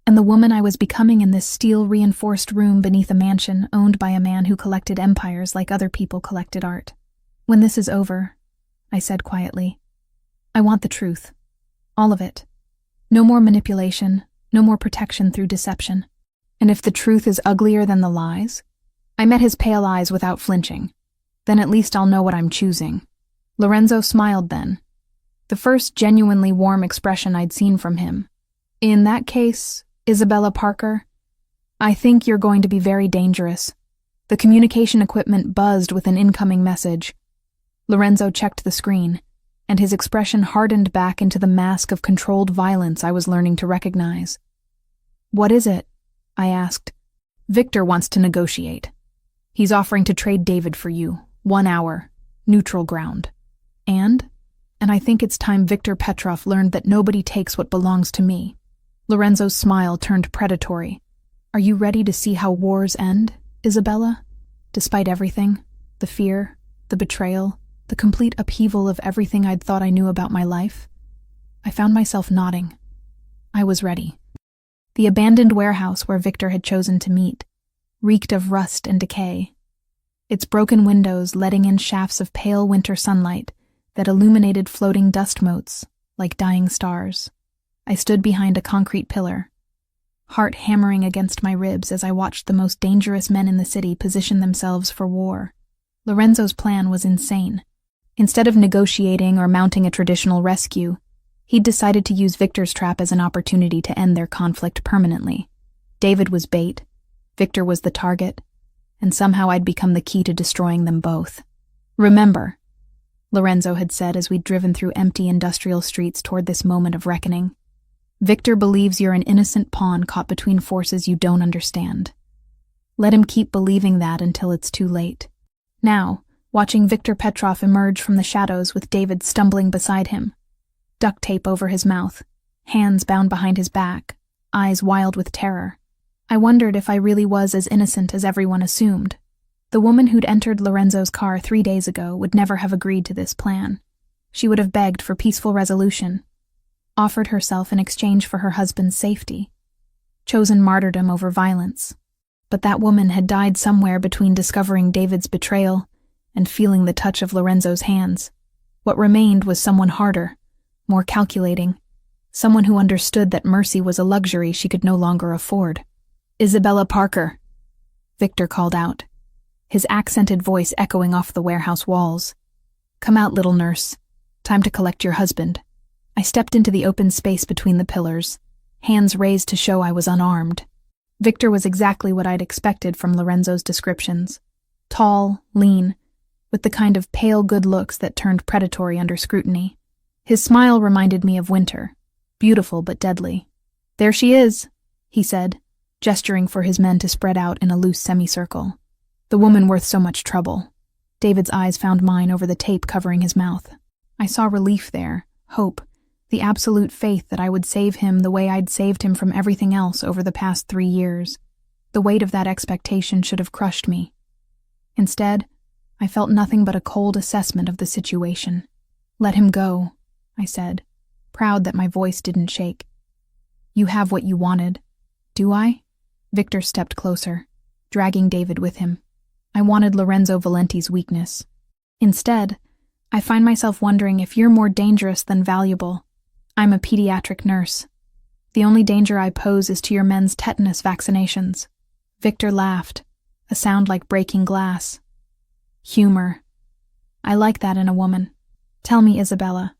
and the woman I was becoming in this steel-reinforced room beneath a mansion owned by a man who collected empires like other people collected art. When this is over, I said quietly, I want the truth. All of it. No more manipulation, no more protection through deception. And if the truth is uglier than the lies? I met his pale eyes without flinching. Then at least I'll know what I'm choosing. Lorenzo smiled then. the first genuinely warm expression I'd seen from him. In that case, Isabella Parker, I think you're going to be very dangerous. The communication equipment buzzed with an incoming message. Lorenzo checked the screen, and his expression hardened back into the mask of controlled violence I was learning to recognize. What is it? I asked. Victor wants to negotiate. He's offering to trade David for you. 1 hour. Neutral ground. And I think it's time Victor Petrov learned that nobody takes what belongs to me. Lorenzo's smile turned predatory. Are you ready to see how wars end, Isabella? Despite everything, the fear, the betrayal, the complete upheaval of everything I'd thought I knew about my life, I found myself nodding. I was ready. The abandoned warehouse where Victor had chosen to meet reeked of rust and decay, its broken windows letting in shafts of pale winter sunlight that illuminated floating dust motes like dying stars. I stood behind a concrete pillar, heart hammering against my ribs as I watched the most dangerous men in the city position themselves for war. Lorenzo's plan was insane. Instead of negotiating or mounting a traditional rescue, he'd decided to use Victor's trap as an opportunity to end their conflict permanently. David was bait, Victor was the target, and somehow I'd become the key to destroying them both. Remember, Lorenzo had said as we'd driven through empty industrial streets toward this moment of reckoning, Victor believes you're an innocent pawn caught between forces you don't understand. Let him keep believing that until it's too late. Now, watching Victor Petrov emerge from the shadows with David stumbling beside him, duct tape over his mouth, hands bound behind his back, eyes wild with terror, I wondered if I really was as innocent as everyone assumed. The woman who'd entered Lorenzo's car 3 days ago would never have agreed to this plan. She would have begged for peaceful resolution, offered herself in exchange for her husband's safety, chosen martyrdom over violence. But that woman had died somewhere between discovering David's betrayal and feeling the touch of Lorenzo's hands. What remained was someone harder, more calculating, someone who understood that mercy was a luxury she could no longer afford. Isabella Parker, Victor called out, his accented voice echoing off the warehouse walls. Come out, little nurse. Time to collect your husband. I stepped into the open space between the pillars, hands raised to show I was unarmed. Victor was exactly what I'd expected from Lorenzo's descriptions. Tall, lean, with the kind of pale good looks that turned predatory under scrutiny. His smile reminded me of winter, beautiful but deadly. There she is, he said, gesturing for his men to spread out in a loose semicircle. The woman worth so much trouble. David's eyes found mine over the tape covering his mouth. I saw relief there, hope, the absolute faith that I would save him the way I'd saved him from everything else over the past 3 years. The weight of that expectation should have crushed me. Instead, I felt nothing but a cold assessment of the situation. Let him go, I said, proud that my voice didn't shake. You have what you wanted. Do I? Victor stepped closer, dragging David with him. I wanted Lorenzo Valenti's weakness. Instead, I find myself wondering if you're more dangerous than valuable. I'm a pediatric nurse. The only danger I pose is to your men's tetanus vaccinations. Victor laughed, a sound like breaking glass. Humor. I like that in a woman. Tell me, Isabella,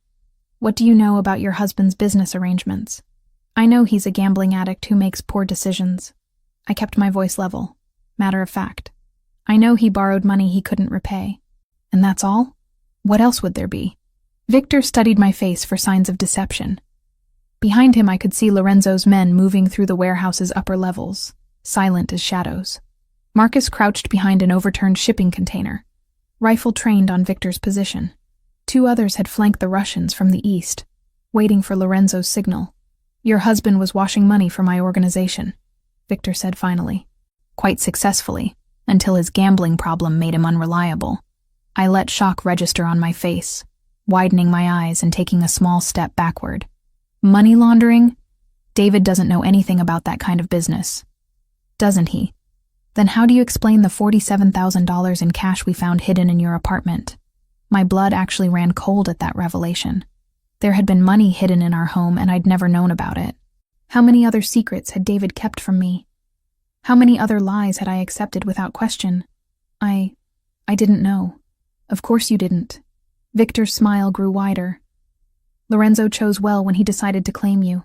what do you know about your husband's business arrangements? I know he's a gambling addict who makes poor decisions. I kept my voice level, matter of fact. I know he borrowed money he couldn't repay. And that's all? What else would there be? Victor studied my face for signs of deception. Behind him I could see Lorenzo's men moving through the warehouse's upper levels, silent as shadows. Marcus crouched behind an overturned shipping container, rifle trained on Victor's position. 2 others had flanked the Russians from the east, waiting for Lorenzo's signal. Your husband was washing money for my organization, Victor said finally. Quite successfully, until his gambling problem made him unreliable. I let shock register on my face, widening my eyes and taking a small step backward. Money laundering? David doesn't know anything about that kind of business. Doesn't he? Then how do you explain the $47,000 in cash we found hidden in your apartment? My blood actually ran cold at that revelation. There had been money hidden in our home and I'd never known about it. How many other secrets had David kept from me? How many other lies had I accepted without question? I didn't know. Of course you didn't. Victor's smile grew wider. Lorenzo chose well when he decided to claim you.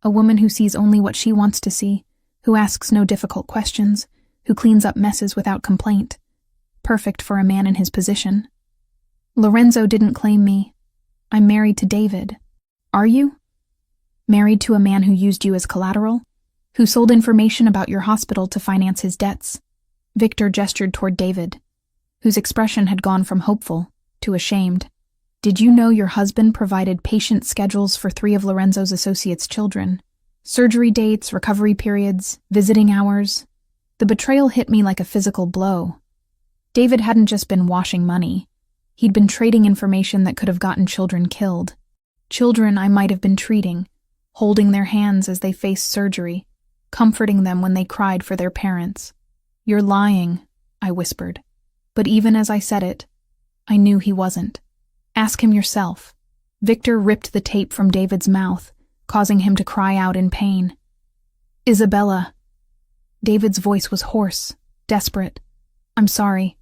A woman who sees only what she wants to see, who asks no difficult questions, who cleans up messes without complaint. Perfect for a man in his position. Lorenzo didn't claim me. I'm married to David. Are you? Married to a man who used you as collateral? Who sold information about your hospital to finance his debts? Victor gestured toward David, whose expression had gone from hopeful to ashamed. Did you know your husband provided patient schedules for 3 of Lorenzo's associates' children? Surgery dates, recovery periods, visiting hours. The betrayal hit me like a physical blow. David hadn't just been washing money. He'd been trading information that could have gotten children killed. Children I might have been treating, holding their hands as they faced surgery, comforting them when they cried for their parents. You're lying, I whispered. But even as I said it, I knew he wasn't. Ask him yourself. Victor ripped the tape from David's mouth, causing him to cry out in pain. Isabella. David's voice was hoarse, desperate. I'm sorry.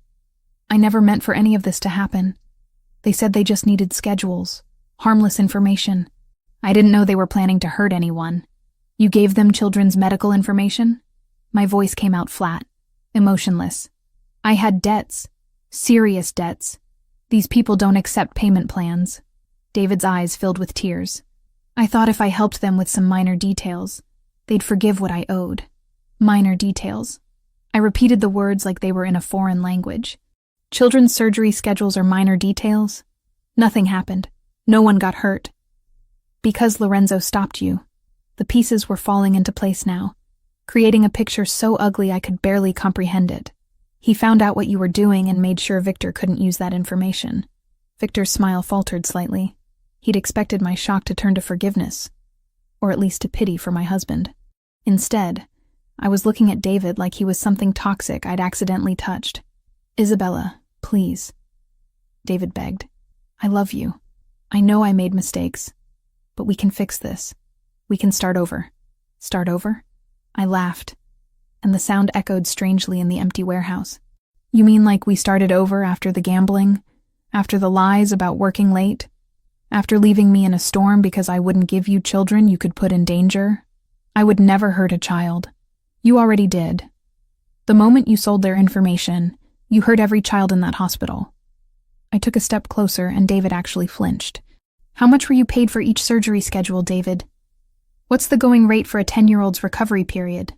I never meant for any of this to happen. They said they just needed schedules, harmless information. I didn't know they were planning to hurt anyone. You gave them children's medical information? My voice came out flat, emotionless. I had debts, serious debts. These people don't accept payment plans. David's eyes filled with tears. I thought if I helped them with some minor details, they'd forgive what I owed. Minor details. I repeated the words like they were in a foreign language. Children's surgery schedules are minor details. Nothing happened. No one got hurt. Because Lorenzo stopped you, the pieces were falling into place now, creating a picture so ugly I could barely comprehend it. He found out what you were doing and made sure Victor couldn't use that information. Victor's smile faltered slightly. He'd expected my shock to turn to forgiveness, or at least to pity for my husband. Instead, I was looking at David like he was something toxic I'd accidentally touched. Isabella, please. David begged. I love you. I know I made mistakes, but we can fix this. We can start over. Start over? I laughed, and the sound echoed strangely in the empty warehouse. You mean like we started over after the gambling? After the lies about working late? After leaving me in a storm because I wouldn't give you children you could put in danger? I would never hurt a child. You already did. The moment you sold their information, you hurt every child in that hospital. I took a step closer and David actually flinched. How much were you paid for each surgery schedule, David? What's the going rate for a 10-year-old's recovery period?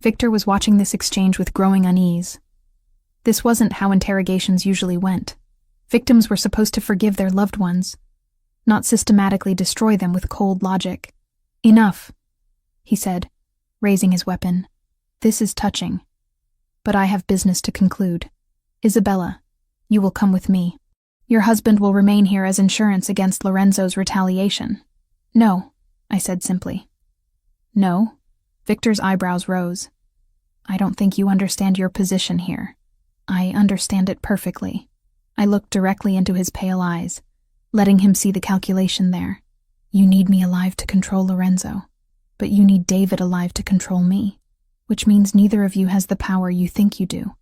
Victor was watching this exchange with growing unease. This wasn't how interrogations usually went. Victims were supposed to forgive their loved ones, not systematically destroy them with cold logic. Enough, he said, raising his weapon. This is touching. But I have business to conclude. Isabella, you will come with me. Your husband will remain here as insurance against Lorenzo's retaliation. No, I said simply. No? Victor's eyebrows rose. I don't think you understand your position here. I understand it perfectly. I looked directly into his pale eyes, letting him see the calculation there. You need me alive to control Lorenzo, but you need David alive to control me, which means neither of you has the power you think you do.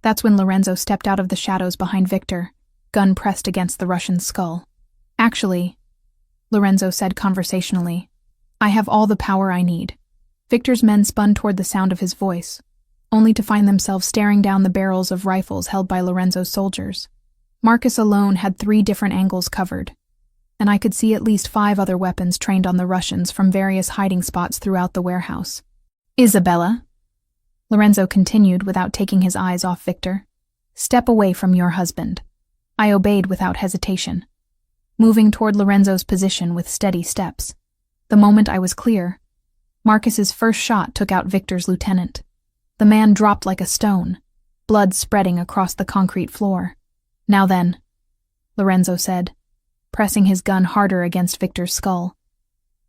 That's when Lorenzo stepped out of the shadows behind Victor, gun pressed against the Russian's skull. Actually, Lorenzo said conversationally, I have all the power I need. Victor's men spun toward the sound of his voice, only to find themselves staring down the barrels of rifles held by Lorenzo's soldiers. Marcus alone had 3 different angles covered, and I could see at least 5 other weapons trained on the Russians from various hiding spots throughout the warehouse. Isabella, Lorenzo continued without taking his eyes off Victor, step away from your husband. I obeyed without hesitation, moving toward Lorenzo's position with steady steps. The moment I was clear, Marcus's first shot took out Victor's lieutenant. The man dropped like a stone, blood spreading across the concrete floor. Now then, Lorenzo said, pressing his gun harder against Victor's skull.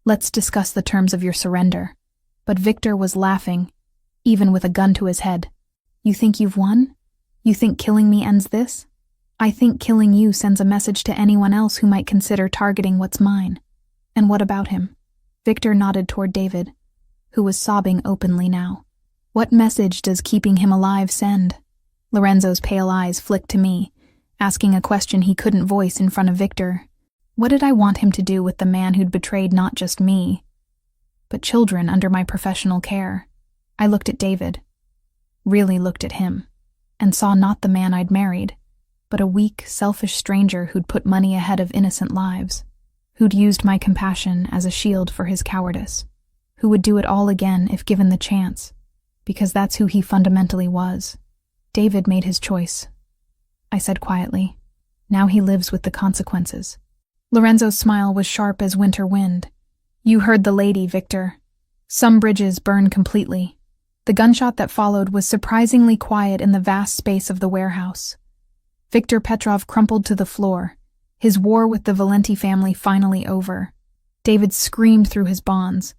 Let's discuss the terms of your surrender. But Victor was laughing, even with a gun to his head. You think you've won? You think killing me ends this? I think killing you sends a message to anyone else who might consider targeting what's mine. And what about him? Victor nodded toward David, who was sobbing openly now. What message does keeping him alive send? Lorenzo's pale eyes flicked to me, asking a question he couldn't voice in front of Victor. What did I want him to do with the man who'd betrayed not just me, but children under my professional care? I looked at David, really looked at him, and saw not the man I'd married, but a weak, selfish stranger who'd put money ahead of innocent lives, who'd used my compassion as a shield for his cowardice, who would do it all again if given the chance, because that's who he fundamentally was. David made his choice, I said quietly. Now he lives with the consequences. Lorenzo's smile was sharp as winter wind. You heard the lady, Victor. Some bridges burn completely. The gunshot that followed was surprisingly quiet in the vast space of the warehouse. Victor Petrov crumpled to the floor, his war with the Valenti family finally over. David screamed through his bonds,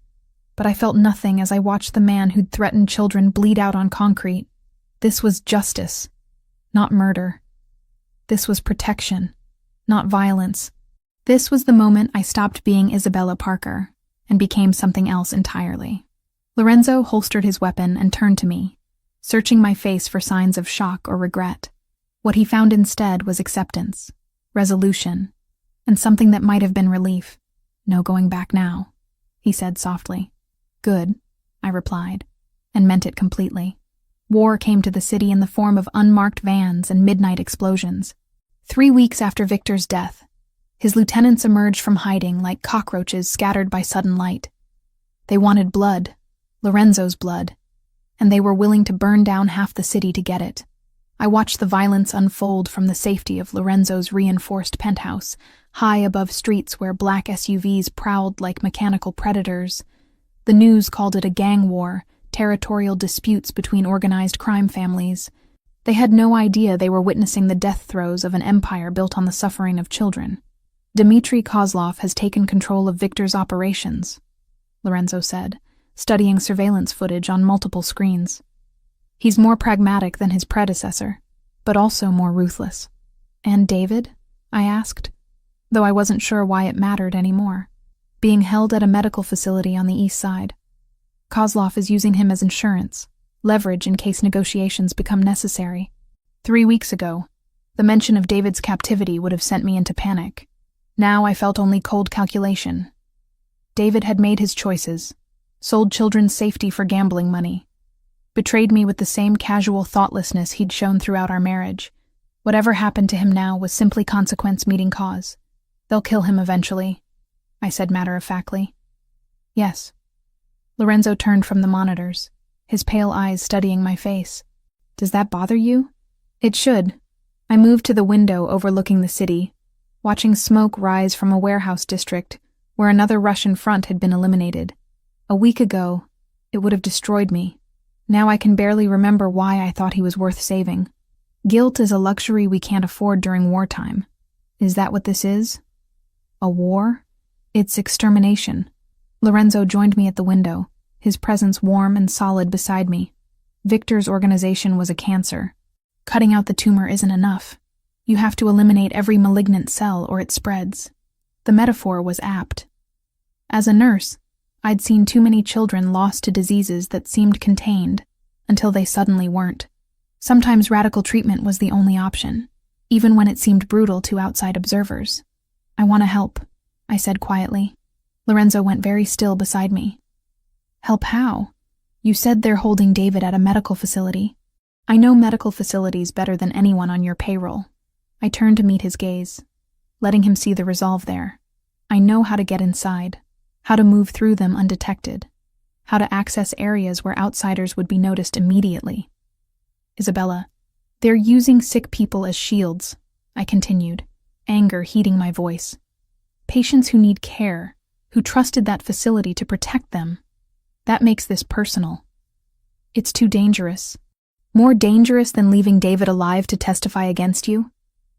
but I felt nothing as I watched the man who'd threatened children bleed out on concrete. This was justice, not murder. This was protection, not violence. This was the moment I stopped being Isabella Parker and became something else entirely. Lorenzo holstered his weapon and turned to me, searching my face for signs of shock or regret. What he found instead was acceptance, resolution, and something that might have been relief. No going back now, he said softly. Good, I replied, and meant it completely. War came to the city in the form of unmarked vans and midnight explosions. 3 weeks after Victor's death, his lieutenants emerged from hiding like cockroaches scattered by sudden light. They wanted blood, Lorenzo's blood, and they were willing to burn down half the city to get it. I watched the violence unfold from the safety of Lorenzo's reinforced penthouse, high above streets where black SUVs prowled like mechanical predators. The news called it a gang war, territorial disputes between organized crime families. They had no idea they were witnessing the death throes of an empire built on the suffering of children. Dmitry Kozlov has taken control of Victor's operations, Lorenzo said, studying surveillance footage on multiple screens. He's more pragmatic than his predecessor, but also more ruthless. And David? I asked, though I wasn't sure why it mattered anymore. Being held at a medical facility on the east side. Kozlov is using him as insurance, leverage in case negotiations become necessary. 3 weeks ago, the mention of David's captivity would have sent me into panic. Now I felt only cold calculation. David had made his choices, sold children's safety for gambling money, betrayed me with the same casual thoughtlessness he'd shown throughout our marriage. Whatever happened to him now was simply consequence meeting cause. They'll kill him eventually, I said matter-of-factly. Yes. Lorenzo turned from the monitors, his pale eyes studying my face. Does that bother you? It should. I moved to the window overlooking the city, watching smoke rise from a warehouse district where another Russian front had been eliminated. A week ago, it would have destroyed me. Now I can barely remember why I thought he was worth saving. Guilt is a luxury we can't afford during wartime. Is that what this is? A war? It's extermination. Lorenzo joined me at the window, his presence warm and solid beside me. Victor's organization was a cancer. Cutting out the tumor isn't enough. You have to eliminate every malignant cell or it spreads. The metaphor was apt. As a nurse, I'd seen too many children lost to diseases that seemed contained until they suddenly weren't. Sometimes radical treatment was the only option, even when it seemed brutal to outside observers. I want to help, I said quietly. Lorenzo went very still beside me. Help how? You said they're holding David at a medical facility. I know medical facilities better than anyone on your payroll. I turned to meet his gaze, letting him see the resolve there. I know how to get inside, how to move through them undetected, how to access areas where outsiders would be noticed immediately. Isabella, they're using sick people as shields, I continued, anger heating my voice. Patients who need care, who trusted that facility to protect them. That makes this personal. It's too dangerous. More dangerous than leaving David alive to testify against you?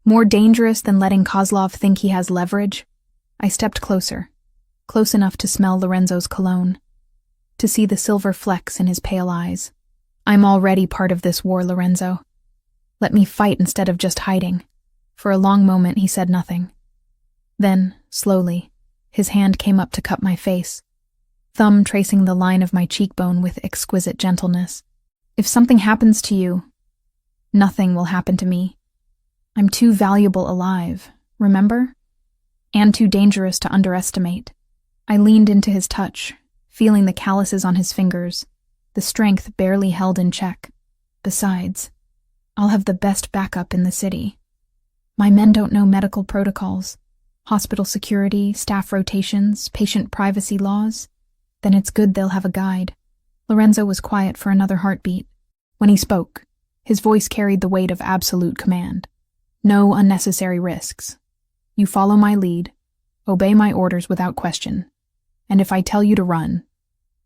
More dangerous than letting Kozlov think he has leverage? I stepped closer, close enough to smell Lorenzo's cologne, to see the silver flecks in his pale eyes. I'm already part of this war, Lorenzo. Let me fight instead of just hiding. For a long moment he said nothing. Then, slowly, his hand came up to cup my face, thumb tracing the line of my cheekbone with exquisite gentleness. If something happens to you, nothing will happen to me. I'm too valuable alive, remember? and too dangerous to underestimate. I leaned into his touch, feeling the calluses on his fingers, the strength barely held in check. Besides, I'll have the best backup in the city. My men don't know medical protocols, hospital security, staff rotations, patient privacy laws. Then it's good they'll have a guide. Lorenzo was quiet for another heartbeat. When he spoke, his voice carried the weight of absolute command. No unnecessary risks. You follow my lead, obey my orders without question, and if I tell you to run,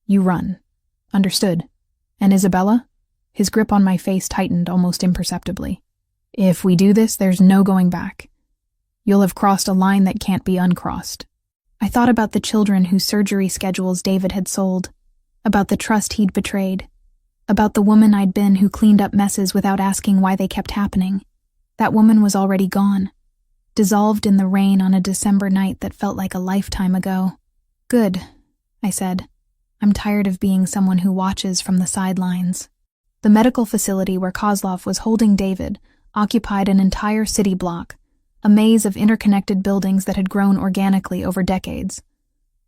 you run. Understood? And Isabella? His grip on my face tightened almost imperceptibly. If we do this, there's no going back. You'll have crossed a line that can't be uncrossed. I thought about the children whose surgery schedules David had sold, about the trust he'd betrayed, about the woman I'd been who cleaned up messes without asking why they kept happening. That woman was already gone, dissolved in the rain on a December night that felt like a lifetime ago. Good, I said. I'm tired of being someone who watches from the sidelines. The medical facility where Kozlov was holding David occupied an entire city block, a maze of interconnected buildings that had grown organically over decades.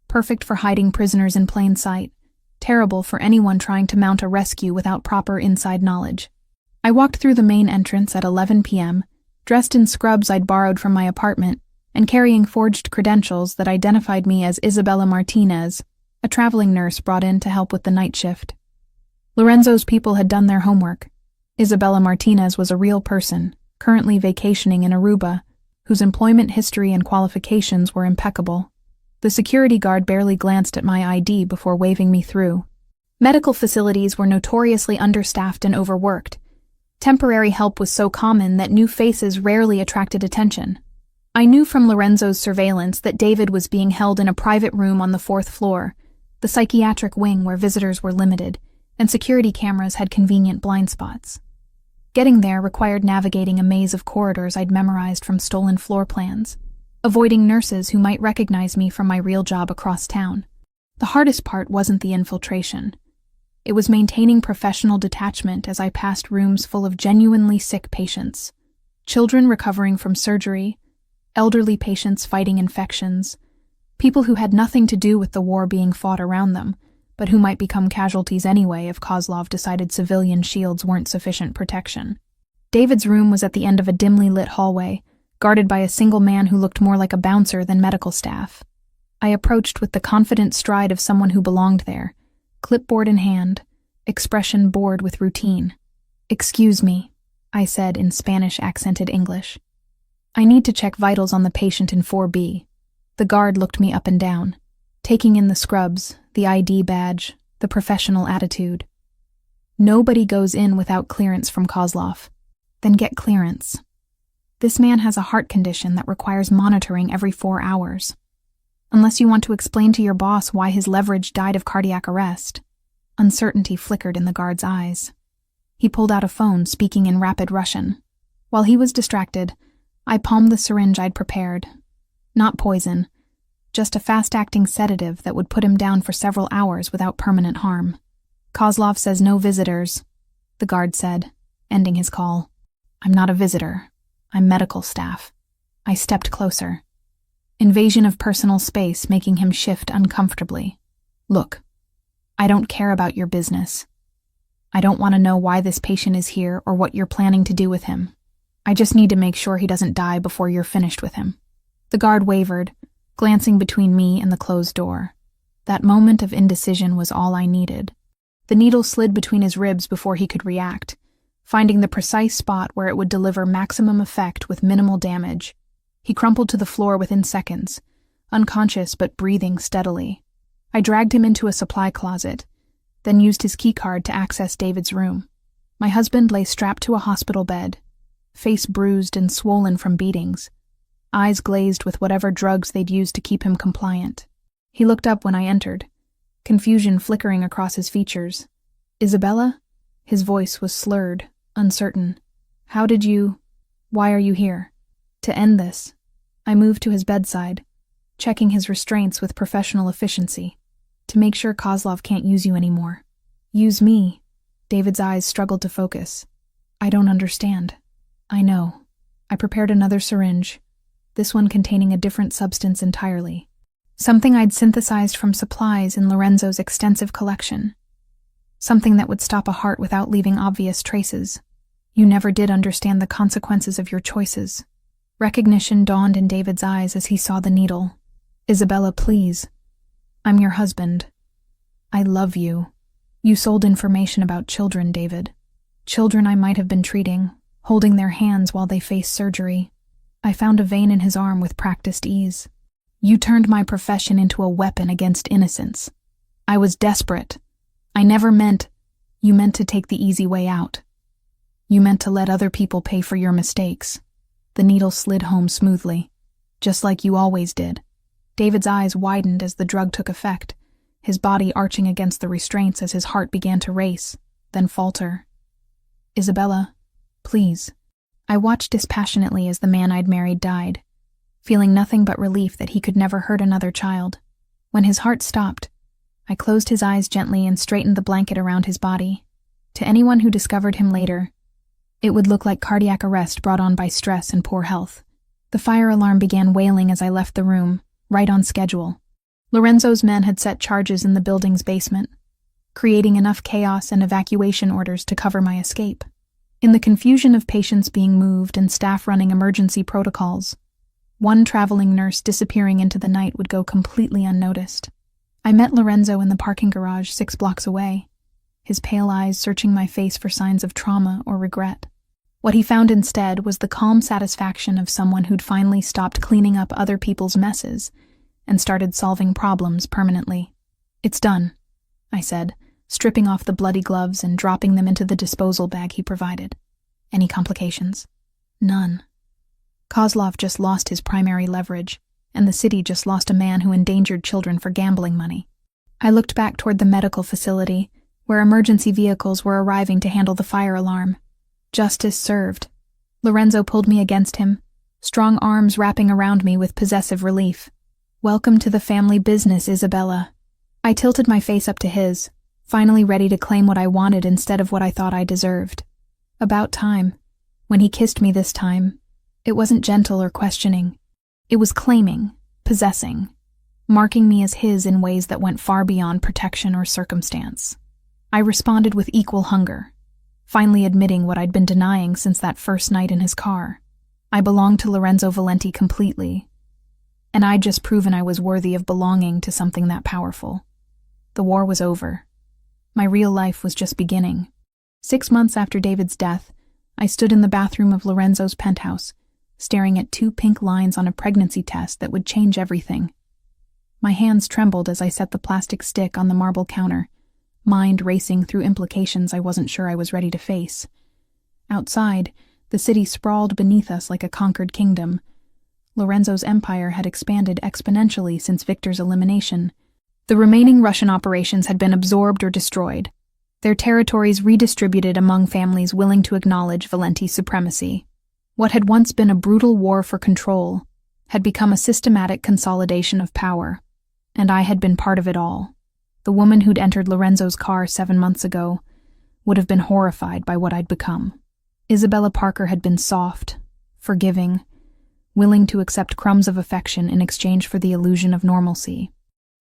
Perfect for hiding prisoners in plain sight, terrible for anyone trying to mount a rescue without proper inside knowledge. I walked through the main entrance at 11 p.m., dressed in scrubs I'd borrowed from my apartment and carrying forged credentials that identified me as Isabella Martinez, a traveling nurse brought in to help with the night shift. Lorenzo's people had done their homework. Isabella Martinez was a real person, currently vacationing in Aruba, whose employment history and qualifications were impeccable. The security guard barely glanced at my ID before waving me through. Medical facilities were notoriously understaffed and overworked. Temporary help was so common that new faces rarely attracted attention. I knew from Lorenzo's surveillance that David was being held in a private room on the 4th floor, the psychiatric wing where visitors were limited, and security cameras had convenient blind spots. Getting there required navigating a maze of corridors I'd memorized from stolen floor plans, avoiding nurses who might recognize me from my real job across town. The hardest part wasn't the infiltration. It was maintaining professional detachment as I passed rooms full of genuinely sick patients, children recovering from surgery, elderly patients fighting infections, people who had nothing to do with the war being fought around them, but who might become casualties anyway if Kozlov decided civilian shields weren't sufficient protection. David's room was at the end of a dimly lit hallway, guarded by a single man who looked more like a bouncer than medical staff. I approached with the confident stride of someone who belonged there, clipboard in hand, expression bored with routine. "Excuse me," I said in Spanish-accented English. "I need to check vitals on the patient in 4B. The guard looked me up and down, taking in the scrubs, the ID badge, the professional attitude. Nobody goes in without clearance from Kozlov. Then get clearance. This man has a heart condition that requires monitoring every 4 hours. Unless you want to explain to your boss why his leverage died of cardiac arrest." Uncertainty flickered in the guard's eyes. He pulled out a phone, speaking in rapid Russian. While he was distracted, I palmed the syringe I'd prepared. Not poison, just a fast-acting sedative that would put him down for several hours without permanent harm. "Kozlov says no visitors," the guard said, ending his call. "I'm not a visitor. I'm medical staff." I stepped closer. Invasion of personal space making him shift uncomfortably. "Look, I don't care about your business. I don't want to know why this patient is here or what you're planning to do with him. I just need to make sure he doesn't die before you're finished with him." The guard wavered, glancing between me and the closed door. That moment of indecision was all I needed. The needle slid between his ribs before he could react, finding the precise spot where it would deliver maximum effect with minimal damage. He crumpled to the floor within seconds, unconscious but breathing steadily. I dragged him into a supply closet, then used his keycard to access David's room. My husband lay strapped to a hospital bed, face bruised and swollen from beatings, eyes glazed with whatever drugs they'd used to keep him compliant. He looked up when I entered, confusion flickering across his features. "Isabella?" His voice was slurred, uncertain. Why are you here?" "To end this." I moved to his bedside, checking his restraints with professional efficiency, "to make sure Kozlov can't use you anymore." "Use me?" David's eyes struggled to focus. "I don't understand." "I know." I prepared another syringe. this one containing a different substance entirely. Something I'd synthesized from supplies in Lorenzo's extensive collection. Something that would stop a heart without leaving obvious traces. You never did understand the consequences of your choices. Recognition dawned in David's eyes as he saw the needle. Isabella, please. I'm your husband. I love you. You sold information about children, David. Children I might have been treating, holding their hands while they faced surgery. I found a vein in his arm with practiced ease. You turned my profession into a weapon against innocence. I was desperate. I never meant... You meant to take the easy way out. You meant to let other people pay for your mistakes. The needle slid home smoothly, just like you always did. David's eyes widened as the drug took effect, his body arching against the restraints as his heart began to race, then falter. Isabella, please. I watched dispassionately as the man I'd married died, feeling nothing but relief that he could never hurt another child. When his heart stopped, I closed his eyes gently and straightened the blanket around his body. To anyone who discovered him later, it would look like cardiac arrest brought on by stress and poor health. The fire alarm began wailing as I left the room, right on schedule. Lorenzo's men had set charges in the building's basement, creating enough chaos and evacuation orders to cover my escape. In the confusion of patients being moved and staff running emergency protocols, one traveling nurse disappearing into the night would go completely unnoticed. I met Lorenzo in the parking garage 6 blocks away, his pale eyes searching my face for signs of trauma or regret. What he found instead was the calm satisfaction of someone who'd finally stopped cleaning up other people's messes and started solving problems permanently. It's done, I said, stripping off the bloody gloves and dropping them into the disposal bag he provided. Any complications? None. Kozlov just lost his primary leverage, and the city just lost a man who endangered children for gambling money. I looked back toward the medical facility, where emergency vehicles were arriving to handle the fire alarm. Justice served. Lorenzo pulled me against him, strong arms wrapping around me with possessive relief. Welcome to the family business, Isabella. I tilted my face up to his, finally ready to claim what I wanted instead of what I thought I deserved. About time. When he kissed me this time, it wasn't gentle or questioning. It was claiming, possessing, marking me as his in ways that went far beyond protection or circumstance. I responded with equal hunger, finally admitting what I'd been denying since that first night in his car. I belonged to Lorenzo Valenti completely, and I'd just proven I was worthy of belonging to something that powerful. The war was over. My real life was just beginning. 6 months after David's death, I stood in the bathroom of Lorenzo's penthouse, staring at 2 pink lines on a pregnancy test that would change everything. My hands trembled as I set the plastic stick on the marble counter, mind racing through implications I wasn't sure I was ready to face. Outside, the city sprawled beneath us like a conquered kingdom. Lorenzo's empire had expanded exponentially since Victor's elimination. The remaining Russian operations had been absorbed or destroyed, their territories redistributed among families willing to acknowledge Valenti's supremacy. What had once been a brutal war for control had become a systematic consolidation of power, and I had been part of it all. The woman who'd entered Lorenzo's car 7 months ago would have been horrified by what I'd become. Isabella Parker had been soft, forgiving, willing to accept crumbs of affection in exchange for the illusion of normalcy.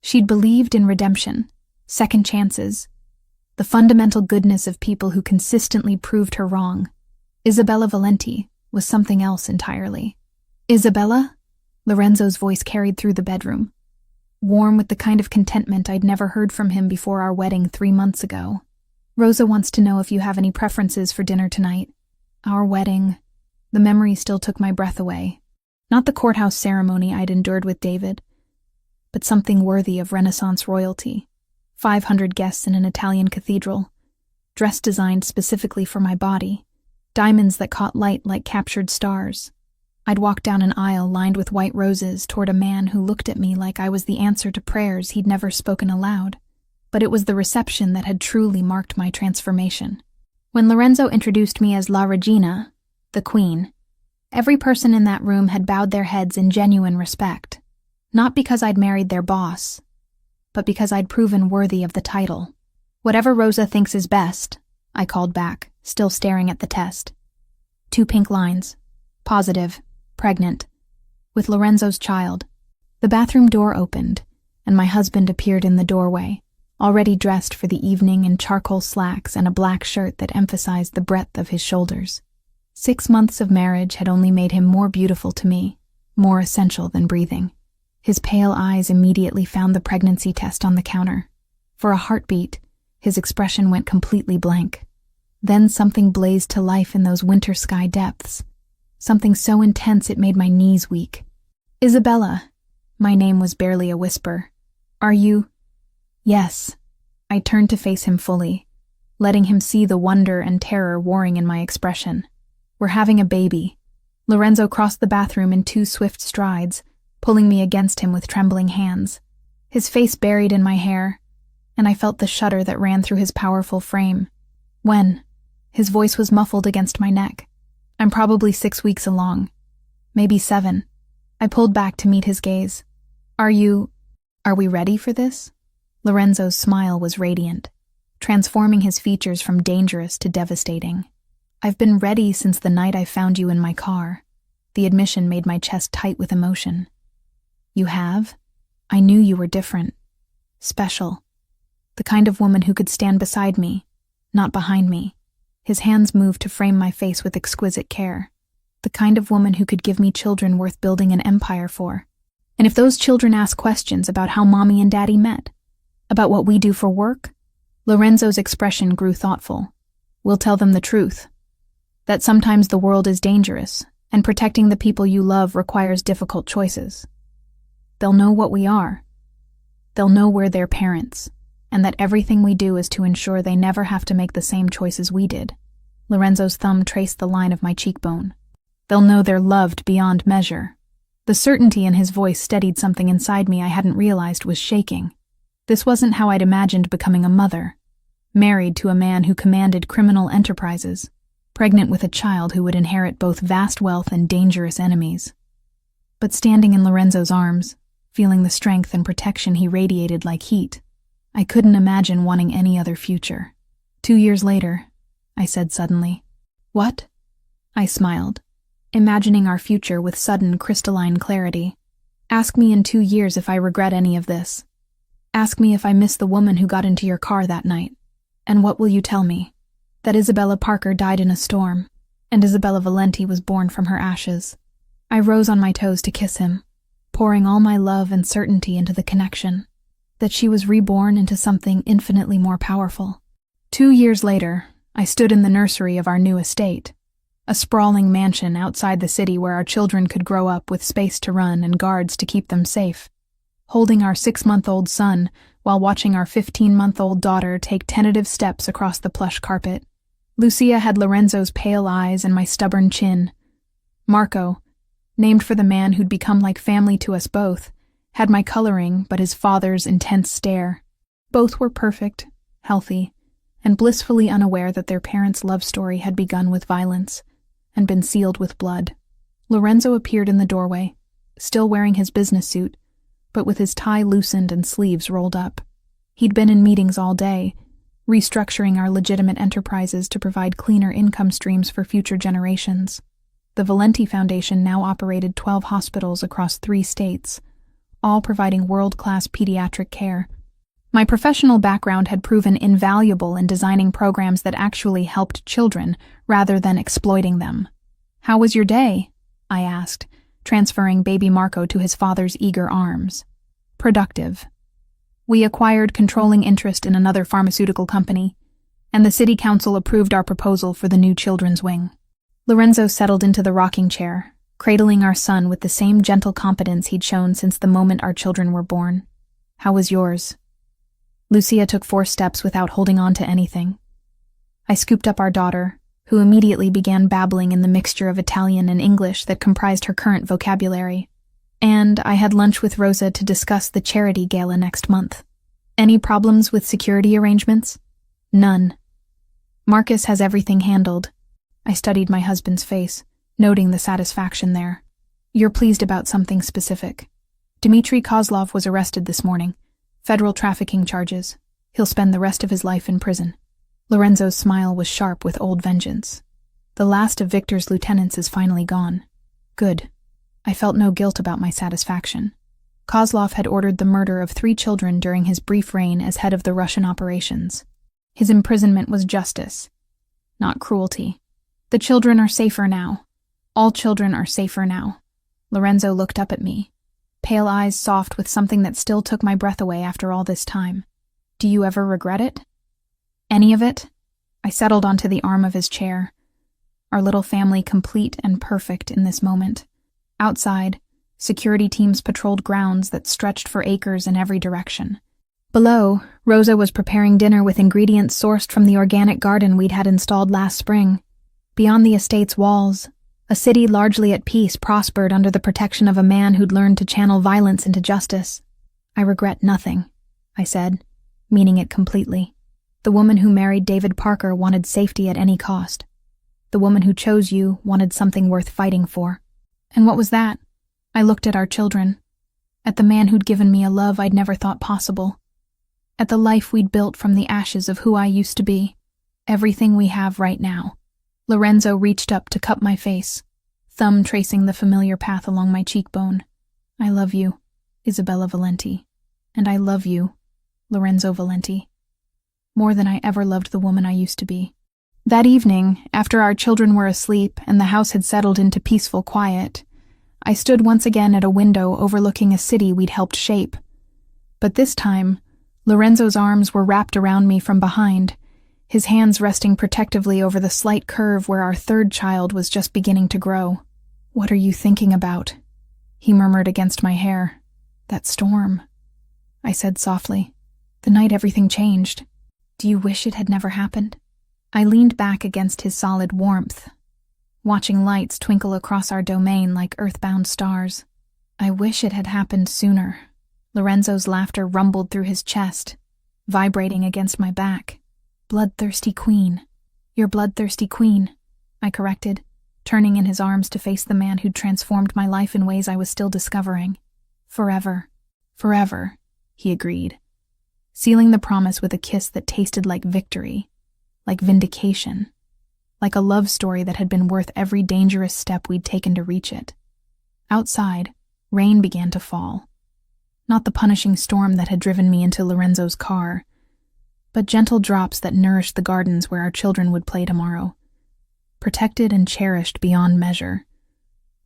She'd believed in redemption, second chances, the fundamental goodness of people who consistently proved her wrong. Isabella Valenti was something else entirely. Isabella? Lorenzo's voice carried through the bedroom, warm with the kind of contentment I'd never heard from him before our wedding 3 months ago. Rosa wants to know if you have any preferences for dinner tonight. Our wedding. The memory still took my breath away. Not the courthouse ceremony I'd endured with David, but something worthy of Renaissance royalty. 500 guests in an Italian cathedral, dress designed specifically for my body, diamonds that caught light like captured stars. I'd walk down an aisle lined with white roses toward a man who looked at me like I was the answer to prayers he'd never spoken aloud. But it was the reception that had truly marked my transformation. When Lorenzo introduced me as La Regina, the Queen, every person in that room had bowed their heads in genuine respect. Not because I'd married their boss, but because I'd proven worthy of the title. Whatever Rosa thinks is best, I called back, still staring at the test. 2 pink lines. Positive. Pregnant. with Lorenzo's child. The bathroom door opened, and my husband appeared in the doorway, already dressed for the evening in charcoal slacks and a black shirt that emphasized the breadth of his shoulders. 6 months of marriage had only made him more beautiful to me, more essential than breathing. His pale eyes immediately found the pregnancy test on the counter. For a heartbeat, his expression went completely blank. Then something blazed to life in those winter sky depths. Something so intense it made my knees weak. "Isabella." My name was barely a whisper. "Are you?" "Yes." I turned to face him fully, letting him see the wonder and terror warring in my expression. "We're having a baby." Lorenzo crossed the bathroom in 2 swift strides, pulling me against him with trembling hands. His face buried in my hair, and I felt the shudder that ran through his powerful frame. "When?" His voice was muffled against my neck. "I'm probably 6 weeks along. Maybe 7. I pulled back to meet his gaze. Are we ready for this?" Lorenzo's smile was radiant, transforming his features from dangerous to devastating. "I've been ready since the night I found you in my car." The admission made my chest tight with emotion. "You have? I knew you were different. Special. The kind of woman who could stand beside me, not behind me." His hands moved to frame my face with exquisite care. "The kind of woman who could give me children worth building an empire for. And if those children ask questions about how Mommy and Daddy met, about what we do for work," Lorenzo's expression grew thoughtful, "we'll tell them the truth. That sometimes the world is dangerous, and protecting the people you love requires difficult choices. They'll know what we are. They'll know we're their parents, and that everything we do is to ensure they never have to make the same choices we did." Lorenzo's thumb traced the line of my cheekbone. "They'll know they're loved beyond measure." The certainty in his voice steadied something inside me I hadn't realized was shaking. This wasn't how I'd imagined becoming a mother, married to a man who commanded criminal enterprises, pregnant with a child who would inherit both vast wealth and dangerous enemies. But standing in Lorenzo's arms, feeling the strength and protection he radiated like heat, I couldn't imagine wanting any other future. 2 years later, I said suddenly. "What?" I smiled, imagining our future with sudden crystalline clarity. "Ask me in 2 years if I regret any of this. Ask me if I miss the woman who got into your car that night. And what will you tell me? That Isabella Parker died in a storm, and Isabella Valenti was born from her ashes." I rose on my toes to kiss him, pouring all my love and certainty into the connection. That she was reborn into something infinitely more powerful. 2 years later, I stood in the nursery of our new estate, a sprawling mansion outside the city where our children could grow up with space to run and guards to keep them safe, holding our 6-month-old son while watching our 15-month-old daughter take tentative steps across the plush carpet. Lucia had Lorenzo's pale eyes and my stubborn chin. Marco, named for the man who'd become like family to us both, had my coloring but his father's intense stare. Both were perfect, healthy, and blissfully unaware that their parents' love story had begun with violence and been sealed with blood. Lorenzo appeared in the doorway, still wearing his business suit, but with his tie loosened and sleeves rolled up. He'd been in meetings all day, restructuring our legitimate enterprises to provide cleaner income streams for future generations. The Valenti Foundation now operated 12 hospitals across 3 states, all providing world-class pediatric care. My professional background had proven invaluable in designing programs that actually helped children rather than exploiting them. "How was your day?" I asked, transferring baby Marco to his father's eager arms. "Productive. We acquired controlling interest in another pharmaceutical company, and the city council approved our proposal for the new children's wing." Lorenzo settled into the rocking chair, cradling our son with the same gentle competence he'd shown since the moment our children were born. "How was yours?" Lucia took 4 steps without holding on to anything. I scooped up our daughter, who immediately began babbling in the mixture of Italian and English that comprised her current vocabulary. And I had lunch with Rosa to discuss the charity gala next month. "Any problems with security arrangements?" "None. Marcus has everything handled." I studied my husband's face, noting the satisfaction there. "You're pleased about something specific. Dmitry Kozlov was arrested this morning. Federal trafficking charges. He'll spend the rest of his life in prison." Lorenzo's smile was sharp with old vengeance. "The last of Victor's lieutenants is finally gone." "Good." I felt no guilt about my satisfaction. Kozlov had ordered the murder of 3 children during his brief reign as head of the Russian operations. His imprisonment was justice, not cruelty. The children are safer now. All children are safer now. Lorenzo looked up at me, pale eyes soft with something that still took my breath away after all this time. Do you ever regret it? Any of it? I settled onto the arm of his chair, our little family complete and perfect in this moment. Outside, security teams patrolled grounds that stretched for acres in every direction. Below, Rosa was preparing dinner with ingredients sourced from the organic garden we'd had installed last spring. Beyond the estate's walls, a city largely at peace prospered under the protection of a man who'd learned to channel violence into justice. I regret nothing, I said, meaning it completely. The woman who married David Parker wanted safety at any cost. The woman who chose you wanted something worth fighting for. And what was that? I looked at our children, at the man who'd given me a love I'd never thought possible, at the life we'd built from the ashes of who I used to be, everything we have right now. Lorenzo reached up to cup my face, thumb tracing the familiar path along my cheekbone. I love you, Isabella Valenti. And I love you, Lorenzo Valenti. More than I ever loved the woman I used to be. That evening, after our children were asleep and the house had settled into peaceful quiet, I stood once again at a window overlooking a city we'd helped shape. But this time, Lorenzo's arms were wrapped around me from behind, his hands resting protectively over the slight curve where our 3rd child was just beginning to grow. What are you thinking about? He murmured against my hair. That storm, I said softly. The night everything changed. Do you wish it had never happened? I leaned back against his solid warmth, watching lights twinkle across our domain like earthbound stars. I wish it had happened sooner. Lorenzo's laughter rumbled through his chest, vibrating against my back. Bloodthirsty queen. Your bloodthirsty queen, I corrected, turning in his arms to face the man who'd transformed my life in ways I was still discovering. Forever. Forever, he agreed, sealing the promise with a kiss that tasted like victory, like vindication, like a love story that had been worth every dangerous step we'd taken to reach it. Outside, rain began to fall. Not the punishing storm that had driven me into Lorenzo's car, but gentle drops that nourished the gardens where our children would play tomorrow. Protected and cherished beyond measure,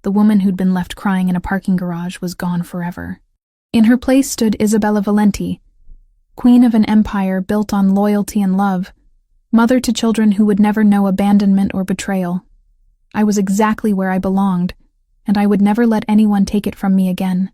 the woman who'd been left crying in a parking garage was gone forever. In her place stood Isabella Valenti, queen of an empire built on loyalty and love, mother to children who would never know abandonment or betrayal. I was exactly where I belonged, and I would never let anyone take it from me again.